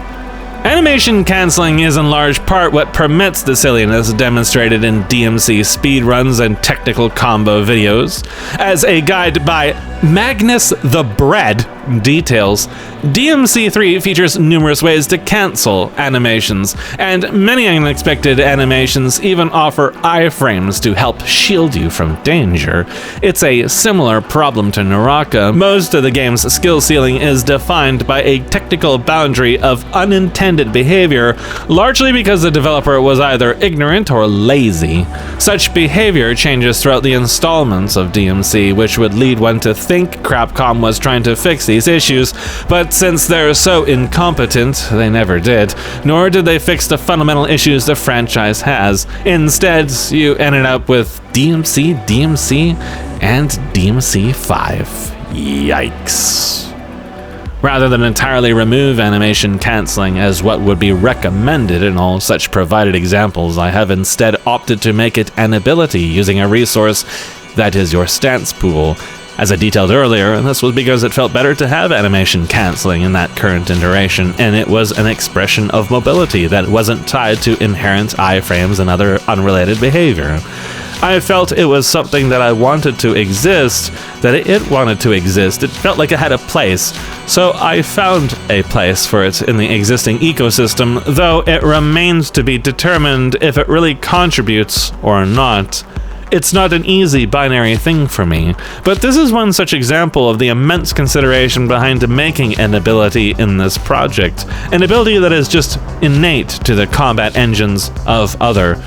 Animation cancelling is in large part what permits the silliness demonstrated in DMC speedruns and technical combo videos. As a guide by Magnus the Bread details, DMC3 features numerous ways to cancel animations, and many unexpected animations even offer iframes to help shield you from danger. It's a similar problem to Naraka. Most of the game's skill ceiling is defined by a technical boundary of unintended behavior, largely because the developer was either ignorant or lazy. Such behavior changes throughout the installments of DMC, which would lead one to think Capcom was trying to fix these issues, but since they're so incompetent, they never did, nor did they fix the fundamental issues the franchise has. Instead, you ended up with DMC, and DMC5. Yikes. Rather than entirely remove animation cancelling as what would be recommended in all such provided examples, I have instead opted to make it an ability using a resource that is your stance pool. As I detailed earlier, this was because it felt better to have animation cancelling in that current iteration, and it was an expression of mobility that wasn't tied to inherent iframes and other unrelated behavior. I felt it was something that I wanted to exist, that it wanted to exist. It felt like it had a place, so I found a place for it in the existing ecosystem, though it remains to be determined if it really contributes or not. It's not an easy binary thing for me, but this is one such example of the immense consideration behind making an ability in this project, an ability that is just innate to the combat engines of other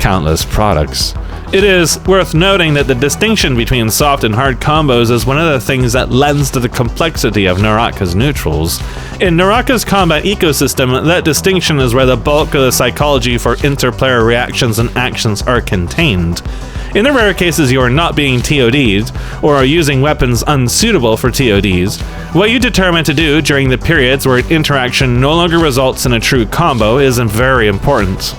countless products. It is worth noting that the distinction between soft and hard combos is one of the things that lends to the complexity of Naraka's neutrals. In Naraka's combat ecosystem, that distinction is where the bulk of the psychology for interplayer reactions and actions are contained. In the rare cases you are not being TOD'd, or are using weapons unsuitable for TODs, what you determine to do during the periods where an interaction no longer results in a true combo is very important.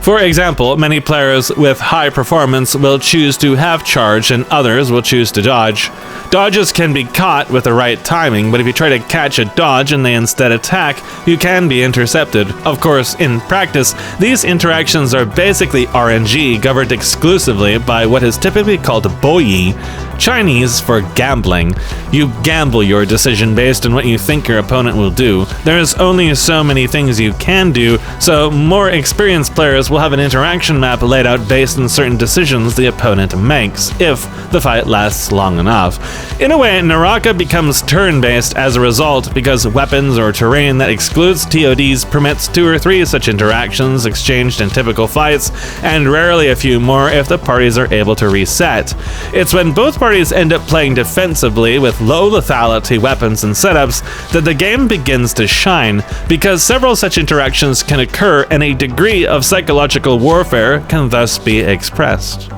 For example, many players with high performance will choose to half charge and others will choose to dodge. Dodges can be caught with the right timing, but if you try to catch a dodge and they instead attack, you can be intercepted. Of course, in practice, these interactions are basically RNG governed exclusively by what is typically called boyi, Chinese for gambling. You gamble your decision based on what you think your opponent will do. There's only so many things you can do, so more experienced players will will have an interaction map laid out based on certain decisions the opponent makes, if the fight lasts long enough. In a way, Naraka becomes turn-based as a result, because weapons or terrain that excludes TODs permits 2 or 3 such interactions exchanged in typical fights, and rarely a few more if the parties are able to reset. It's when both parties end up playing defensively with low lethality weapons and setups that the game begins to shine, because several such interactions can occur and a degree of psychological warfare can thus be expressed.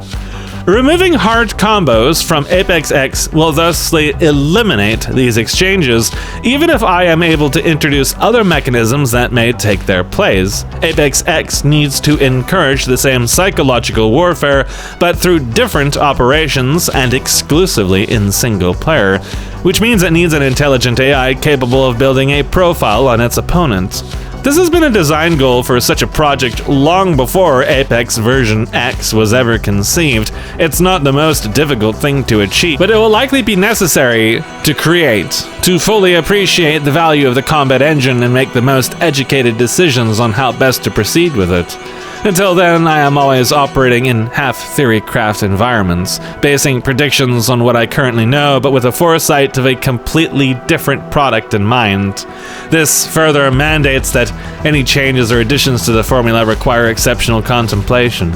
Removing hard combos from ApexX will thusly eliminate these exchanges, even if I am able to introduce other mechanisms that may take their place. ApexX needs to encourage the same psychological warfare, but through different operations and exclusively in single player, which means it needs an intelligent AI capable of building a profile on its opponent. This has been a design goal for such a project long before Apex version X was ever conceived. It's not the most difficult thing to achieve, but it will likely be necessary to create, to fully appreciate the value of the combat engine and make the most educated decisions on how best to proceed with it. Until then, I am always operating in half-theory-craft environments, basing predictions on what I currently know, but with a foresight of a completely different product in mind. This further mandates that any changes or additions to the formula require exceptional contemplation.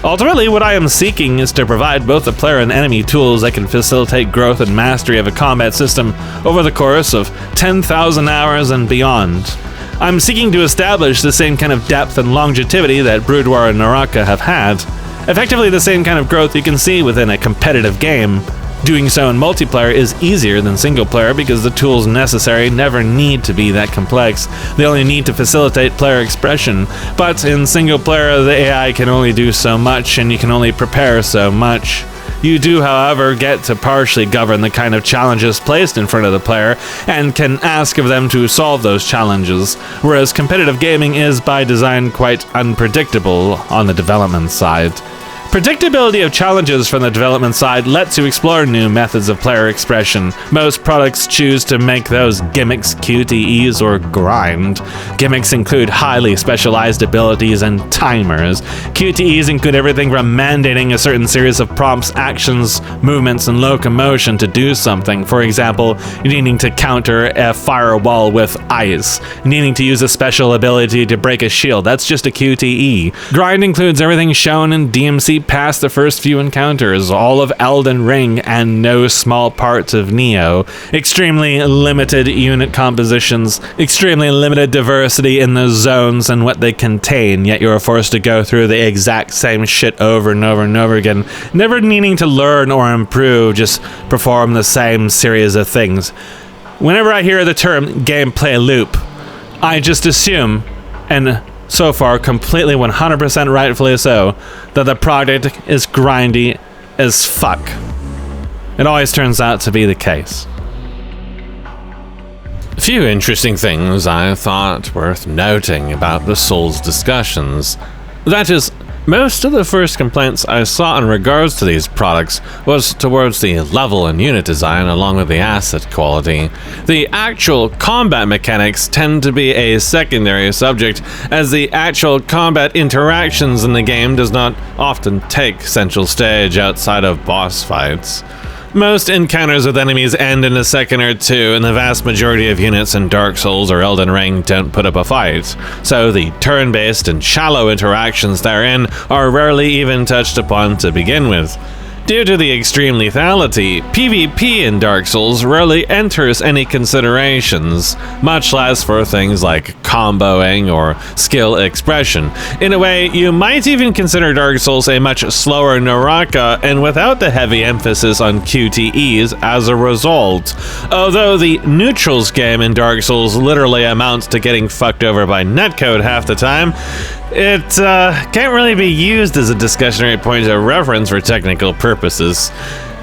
Ultimately, what I am seeking is to provide both the player and enemy tools that can facilitate growth and mastery of a combat system over the course of 10,000 hours and beyond. I'm seeking to establish the same kind of depth and longevity that Boudoir and Naraka have had. Effectively the same kind of growth you can see within a competitive game. Doing so in multiplayer is easier than single player because the tools necessary never need to be that complex. They only need to facilitate player expression. But in single player, the AI can only do so much and you can only prepare so much. You do, however, get to partially govern the kind of challenges placed in front of the player and can ask of them to solve those challenges, whereas competitive gaming is by design quite unpredictable on the development side. Predictability of challenges from the development side lets you explore new methods of player expression. Most products choose to make those gimmicks, QTEs, or grind. Gimmicks include highly specialized abilities and timers. QTEs include everything from mandating a certain series of prompts, actions, movements, and locomotion to do something. For example, needing to counter a firewall with ice, needing to use a special ability to break a shield. That's just a QTE. Grind includes everything shown in DMC past the first few encounters, all of Elden Ring and no small parts of Neo. Extremely limited unit compositions, extremely limited diversity in the zones and what they contain, yet you're forced to go through the exact same shit over and over and over again, never needing to learn or improve, just perform the same series of things. Whenever I hear the term gameplay loop, I just assume, and so far completely 100% rightfully so, that the product is grindy as fuck. It always turns out to be the case. A few interesting things I thought worth noting about the Souls discussions. That is, most of the first complaints I saw in regards to these products was towards the level and unit design along with the asset quality. The actual combat mechanics tend to be a secondary subject, as the actual combat interactions in the game does not often take central stage outside of boss fights. Most encounters with enemies end in a second or two, and the vast majority of units in Dark Souls or Elden Ring don't put up a fight, so the turn-based and shallow interactions therein are rarely even touched upon to begin with. Due to the extreme lethality, PvP in Dark Souls rarely enters any considerations, much less for things like comboing or skill expression. In a way, you might even consider Dark Souls a much slower Naraka and without the heavy emphasis on QTEs as a result. Although the neutrals game in Dark Souls literally amounts to getting fucked over by netcode half the time, it can't really be used as a discussionary point of reference for technical purposes.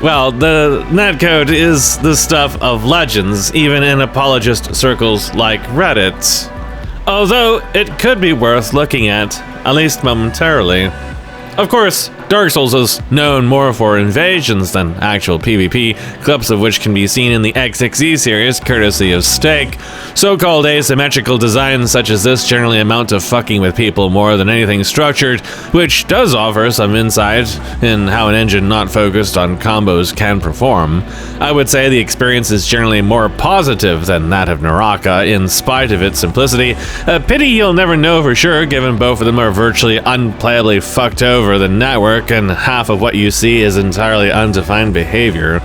Well, the netcode is the stuff of legends, even in apologist circles like Reddit. Although it could be worth looking at least momentarily. Of course, Dark Souls is known more for invasions than actual PvP, clips of which can be seen in the XXE series, courtesy of Stake. So-called asymmetrical designs such as this generally amount to fucking with people more than anything structured, which does offer some insight in how an engine not focused on combos can perform. I would say the experience is generally more positive than that of Naraka, in spite of its simplicity. A pity you'll never know for sure, given both of them are virtually unplayably fucked over the network, and half of what you see is entirely undefined behavior.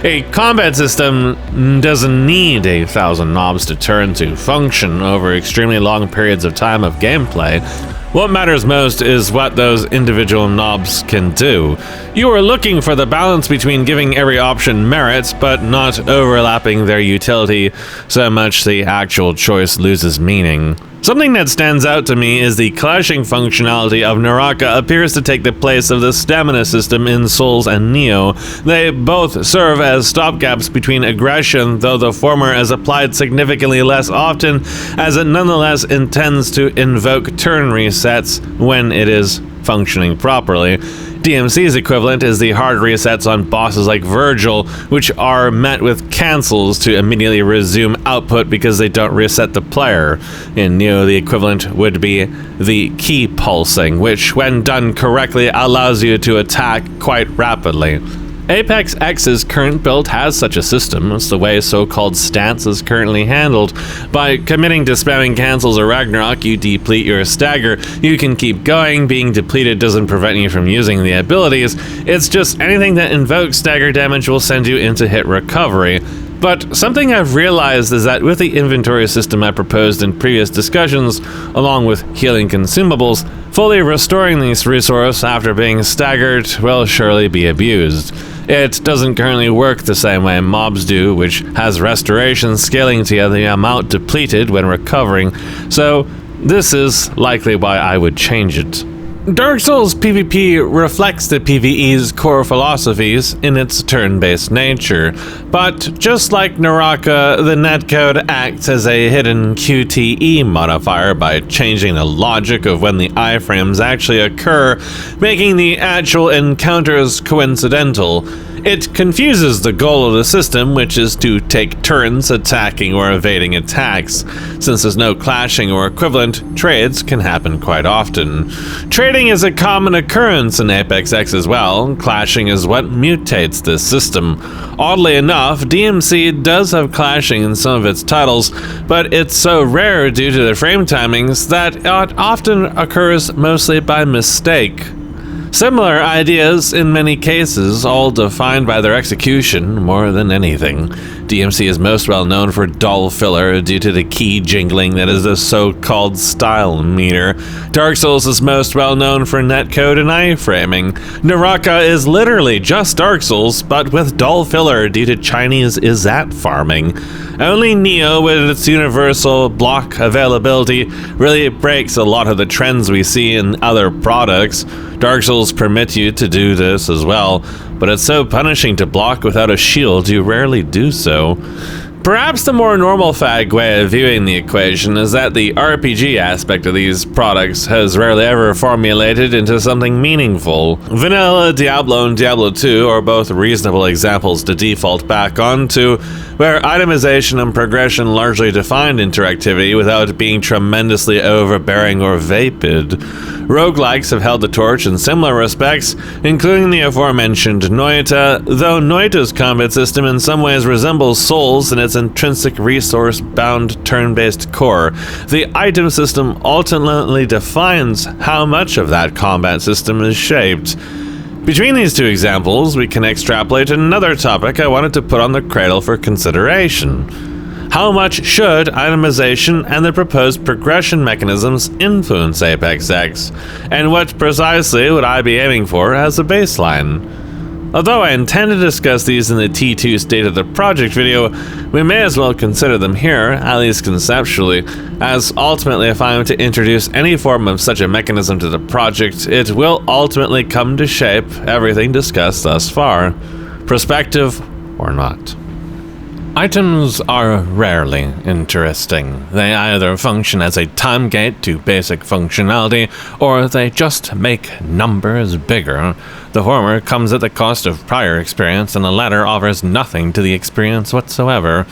A combat system doesn't need 1,000 knobs to turn to function over extremely long periods of time of gameplay. What matters most is what those individual knobs can do. You are looking for the balance between giving every option merit, but not overlapping their utility so much the actual choice loses meaning. Something that stands out to me is the clashing functionality of Naraka appears to take the place of the stamina system in Souls and Neo. They both serve as stopgaps between aggression, though the former is applied significantly less often, as it nonetheless intends to invoke turn resets when it is functioning properly. DMC's equivalent is the hard resets on bosses like Virgil, which are met with cancels to immediately resume output because they don't reset the player. In Neo, the equivalent would be the key pulsing, which, when done correctly, allows you to attack quite rapidly. ApexX's current build has such a system. It's the way so-called stance is currently handled. By committing to spamming cancels or Ragnarok, you deplete your stagger. You can keep going. Being depleted doesn't prevent you from using the abilities. It's just anything that invokes stagger damage will send you into hit recovery. But something I've realized is that with the inventory system I proposed in previous discussions, along with healing consumables, fully restoring this resource after being staggered will surely be abused. It doesn't currently work the same way mobs do, which has restoration scaling to the amount depleted when recovering, so this is likely why I would change it. Dark Souls PvP reflects the PvE's core philosophies in its turn-based nature, but just like Naraka, the netcode acts as a hidden QTE modifier by changing the logic of when the iframes actually occur, making the actual encounters coincidental. It confuses the goal of the system, which is to take turns attacking or evading attacks. Since there's no clashing or equivalent, trades can happen quite often. Trading is a common occurrence in ApexX as well. Clashing is what mutates this system. Oddly enough, DMC does have clashing in some of its titles, but it's so rare due to the frame timings that it often occurs mostly by mistake. Similar ideas in many cases, all defined by their execution more than anything. DMC is most well known for dull filler due to the key jingling that is the so-called style meter. Dark Souls is most well known for netcode and iframing. Naraka is literally just Dark Souls, but with dull filler due to Chinese Izat farming. Only Neo, with its universal block availability, really breaks a lot of the trends we see in other products. Dark Souls permit you to do this as well, but it's so punishing to block without a shield you rarely do so. Perhaps the more normal fag way of viewing the equation is that the RPG aspect of these products has rarely ever formulated into something meaningful. Vanilla, Diablo, and Diablo 2 are both reasonable examples to default back onto, where itemization and progression largely defined interactivity without being tremendously overbearing or vapid. Roguelikes have held the torch in similar respects, including the aforementioned Noita, though Noita's combat system in some ways resembles Souls in its intrinsic resource-bound turn-based core. The item system ultimately defines how much of that combat system is shaped. Between these two examples, we can extrapolate another topic I wanted to put on the cradle for consideration. How much should itemization and the proposed progression mechanisms influence ApexX? And what precisely would I be aiming for as a baseline? Although I intend to discuss these in the T2 State of the Project video, we may as well consider them here, at least conceptually, as ultimately if I am to introduce any form of such a mechanism to the project, it will ultimately come to shape everything discussed thus far, prospective or not. Items are rarely interesting. They either function as a time gate to basic functionality, or they just make numbers bigger. The former comes at the cost of prior experience, and the latter offers nothing to the experience whatsoever.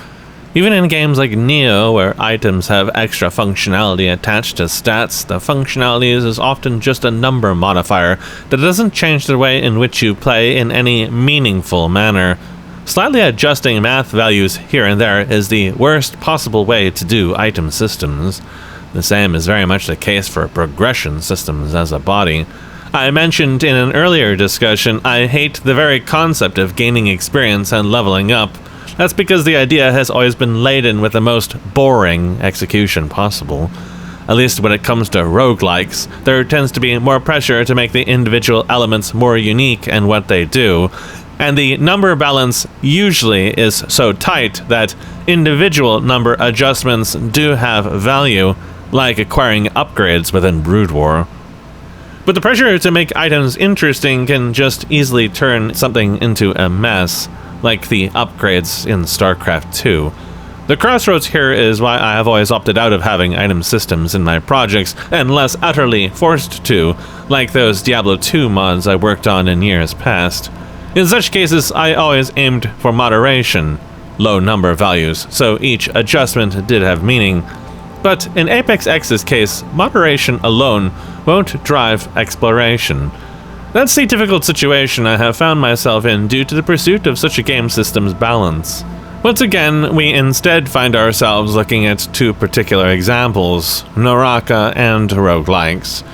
Even in games like Neo, where items have extra functionality attached to stats, the functionality is often just a number modifier that doesn't change the way in which you play in any meaningful manner. Slightly adjusting math values here and there is the worst possible way to do item systems. The same is very much the case for progression systems as a body. I mentioned in an earlier discussion I hate the very concept of gaining experience and leveling up. That's because the idea has always been laden with the most boring execution possible. At least when it comes to roguelikes, there tends to be more pressure to make the individual elements more unique in what they do, and the number balance usually is so tight that individual number adjustments do have value, like acquiring upgrades within Brood War. But the pressure to make items interesting can just easily turn something into a mess, like the upgrades in StarCraft 2. The crossroads here is why I have always opted out of having item systems in my projects, unless utterly forced to, like those Diablo 2 mods I worked on in years past. In such cases, I always aimed for moderation, low number values, so each adjustment did have meaning. But in ApexX's case, moderation alone won't drive exploration. That's the difficult situation I have found myself in due to the pursuit of such a game system's balance. Once again, we instead find ourselves looking at two particular examples, Naraka and roguelikes.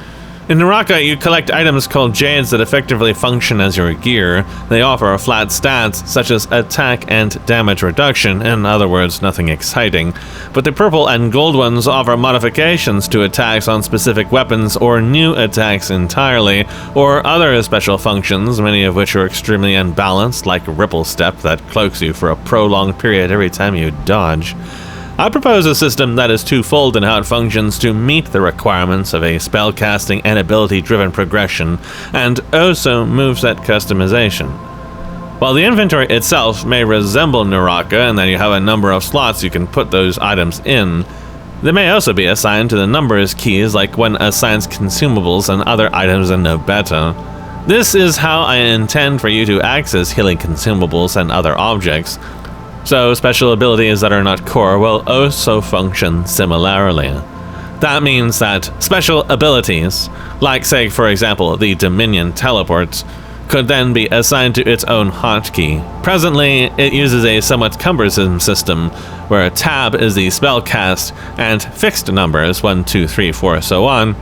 In Naraka, you collect items called Jades that effectively function as your gear. They offer flat stats, such as attack and damage reduction, in other words, nothing exciting. But the purple and gold ones offer modifications to attacks on specific weapons or new attacks entirely, or other special functions, many of which are extremely unbalanced, like Ripple Step that cloaks you for a prolonged period every time you dodge. I propose a system that is twofold in how it functions to meet the requirements of a spellcasting and ability-driven progression, and also moveset customization. While the inventory itself may resemble Naraka in that you have a number of slots you can put those items in, they may also be assigned to the numbers keys like one assigns consumables and other items in no beta. This is how I intend for you to access healing consumables and other objects. So special abilities that are not core will also function similarly. That means that special abilities, like say for example the Dominion Teleport, could then be assigned to its own hotkey. Presently, it uses a somewhat cumbersome system, where tab is the spell cast, and fixed numbers, 1, 2, 3, 4, so on,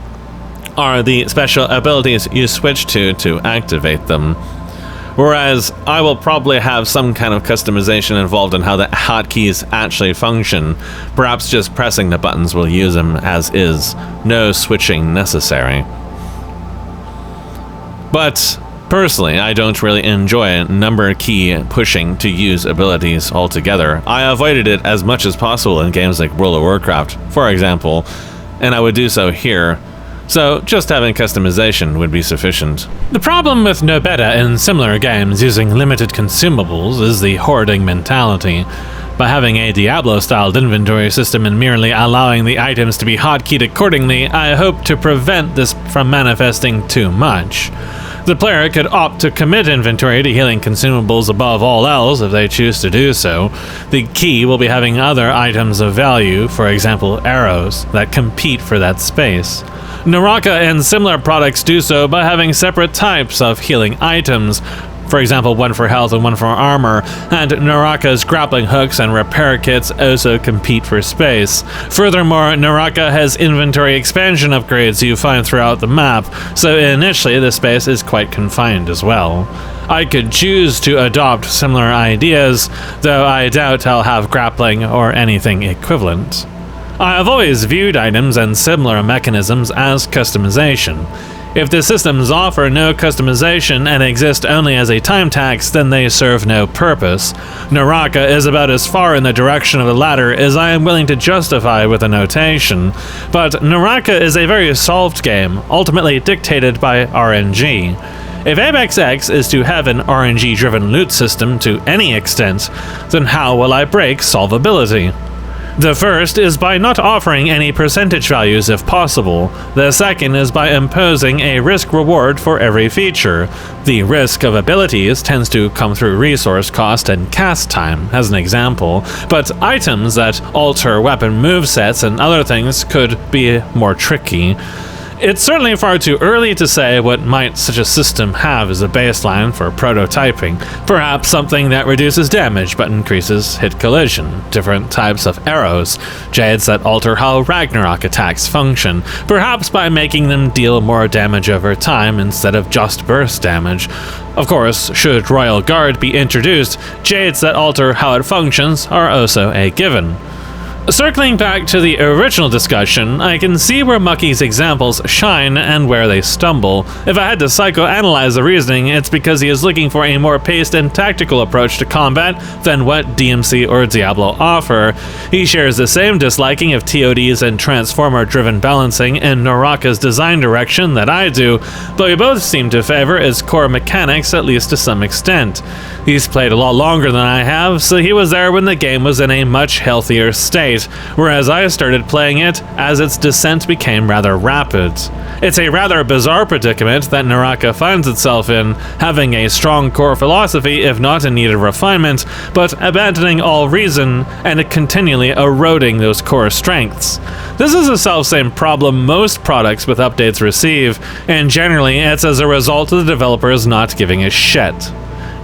are the special abilities you switch to activate them. Whereas I will probably have some kind of customization involved in how the hotkeys actually function. Perhaps just pressing the buttons will use them as is, no switching necessary. But personally, I don't really enjoy number key pushing to use abilities altogether. I avoided it as much as possible in games like World of Warcraft, for example, and I would do so here. So just having customization would be sufficient. The problem with no beta in similar games using limited consumables is the hoarding mentality. By having a Diablo-styled inventory system and merely allowing the items to be hotkeyed accordingly, I hope to prevent this from manifesting too much. The player could opt to commit inventory to healing consumables above all else if they choose to do so. The key will be having other items of value, for example arrows, that compete for that space. Naraka and similar products do so by having separate types of healing items, for example one for health and one for armor, and Naraka's grappling hooks and repair kits also compete for space. Furthermore, Naraka has inventory expansion upgrades you find throughout the map, so initially the space is quite confined as well. I could choose to adopt similar ideas, though I doubt I'll have grappling or anything equivalent. I have always viewed items and similar mechanisms as customization. If the systems offer no customization and exist only as a time tax, then they serve no purpose. Naraka is about as far in the direction of the latter as I am willing to justify with a notation, but Naraka is a very solved game, ultimately dictated by RNG. If ApexX is to have an RNG-driven loot system to any extent, then how will I break solvability? The first is by not offering any percentage values if possible. The second is by imposing a risk-reward for every feature. The risk of abilities tends to come through resource cost and cast time, as an example, but items that alter weapon movesets and other things could be more tricky. It's certainly far too early to say what might such a system have as a baseline for prototyping. Perhaps something that reduces damage but increases hit collision, different types of arrows, jades that alter how Ragnarok attacks function, perhaps by making them deal more damage over time instead of just burst damage. Of course, should Royal Guard be introduced, jades that alter how it functions are also a given. Circling back to the original discussion, I can see where Mucky's examples shine and where they stumble. If I had to psychoanalyze the reasoning, it's because he is looking for a more paced and tactical approach to combat than what DMC or Diablo offer. He shares the same disliking of TODs and transformer-driven balancing in Naraka's design direction that I do, but we both seem to favor its core mechanics at least to some extent. He's played a lot longer than I have, so he was there when the game was in a much healthier state, whereas I started playing it as its descent became rather rapid. It's a rather bizarre predicament that Naraka finds itself in, having a strong core philosophy if not in need of refinement, but abandoning all reason and continually eroding those core strengths. This is the selfsame problem most products with updates receive, and generally it's as a result of the developers not giving a shit.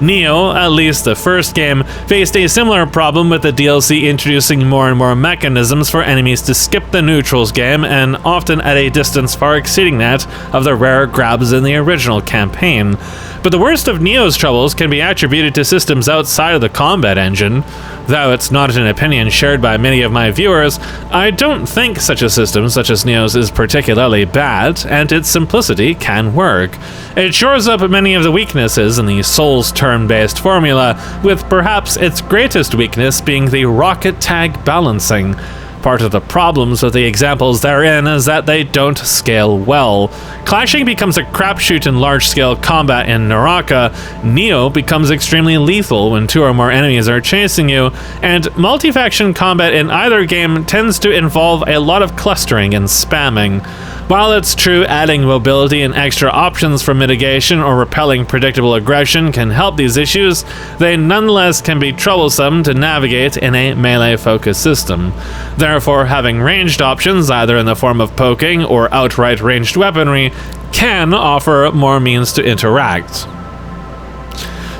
Neo, at least the first game, faced a similar problem with the DLC introducing more and more mechanisms for enemies to skip the neutrals game, and often at a distance far exceeding that of the rare grabs in the original campaign. But the worst of Neo's troubles can be attributed to systems outside of the combat engine. Though it's not an opinion shared by many of my viewers, I don't think such a system such as Neo's is particularly bad, and its simplicity can work. It shores up many of the weaknesses in the Souls turn-based formula, with perhaps its greatest weakness being the rocket tag balancing. Part of the problems with the examples therein is that they don't scale well. Clashing becomes a crapshoot in large-scale combat in Naraka, Neo becomes extremely lethal when two or more enemies are chasing you, and multi-faction combat in either game tends to involve a lot of clustering and spamming. While it's true adding mobility and extra options for mitigation or repelling predictable aggression can help these issues, they nonetheless can be troublesome to navigate in a melee-focused system. Therefore, having ranged options, either in the form of poking or outright ranged weaponry, can offer more means to interact.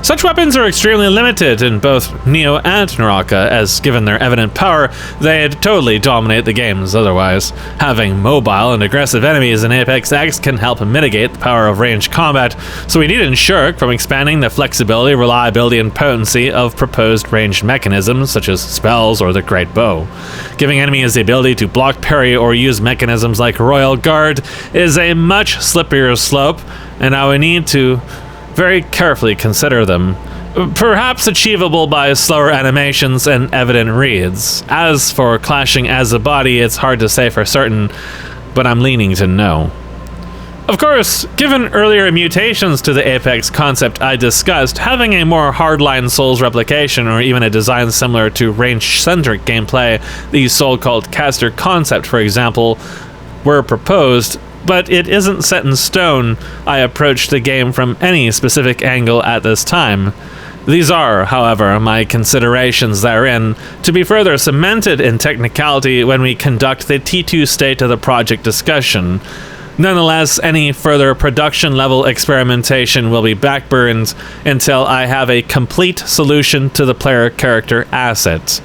Such weapons are extremely limited in both Neo and Naraka, as given their evident power, they'd totally dominate the games otherwise. Having mobile and aggressive enemies in ApexX can help mitigate the power of ranged combat, so we needn't shirk from expanding the flexibility, reliability, and potency of proposed ranged mechanisms such as spells or the Great Bow. Giving enemies the ability to block, parry, or use mechanisms like Royal Guard is a much slipperier slope, and now we need to very carefully consider them. Perhaps achievable by slower animations and evident reads. As for clashing as a body, it's hard to say for certain, but I'm leaning to no. Of course, given earlier mutations to the Apex concept I discussed, having a more hardline Souls replication or even a design similar to range-centric gameplay, the so-called caster concept for example, were proposed, but it isn't set in stone. I approached the game from any specific angle at this time. These are, however, my considerations therein, to be further cemented in technicality when we conduct the T2 state of the project discussion. Nonetheless, any further production-level experimentation will be backburned until I have a complete solution to the player character asset.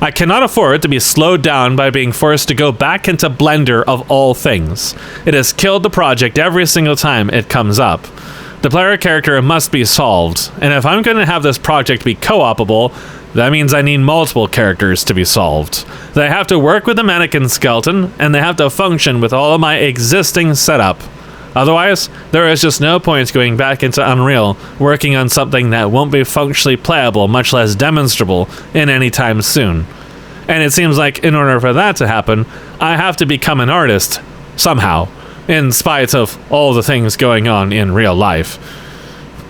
I cannot afford to be slowed down by being forced to go back into Blender of all things. It has killed the project every single time it comes up. The player character must be solved, and if I'm going to have this project be co-opable, that means I need multiple characters to be solved. They have to work with the mannequin skeleton, and they have to function with all of my existing setup. Otherwise, there is just no point going back into Unreal, working on something that won't be functionally playable, much less demonstrable, in any time soon. And it seems like in order for that to happen, I have to become an artist, somehow, in spite of all the things going on in real life.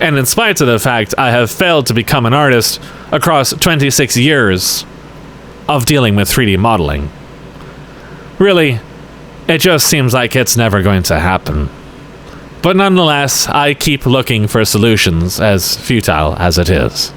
and in spite of the fact I have failed to become an artist across 26 years of dealing with 3D modeling. Really, it just seems like it's never going to happen. But nonetheless, I keep looking for solutions, as futile as it is.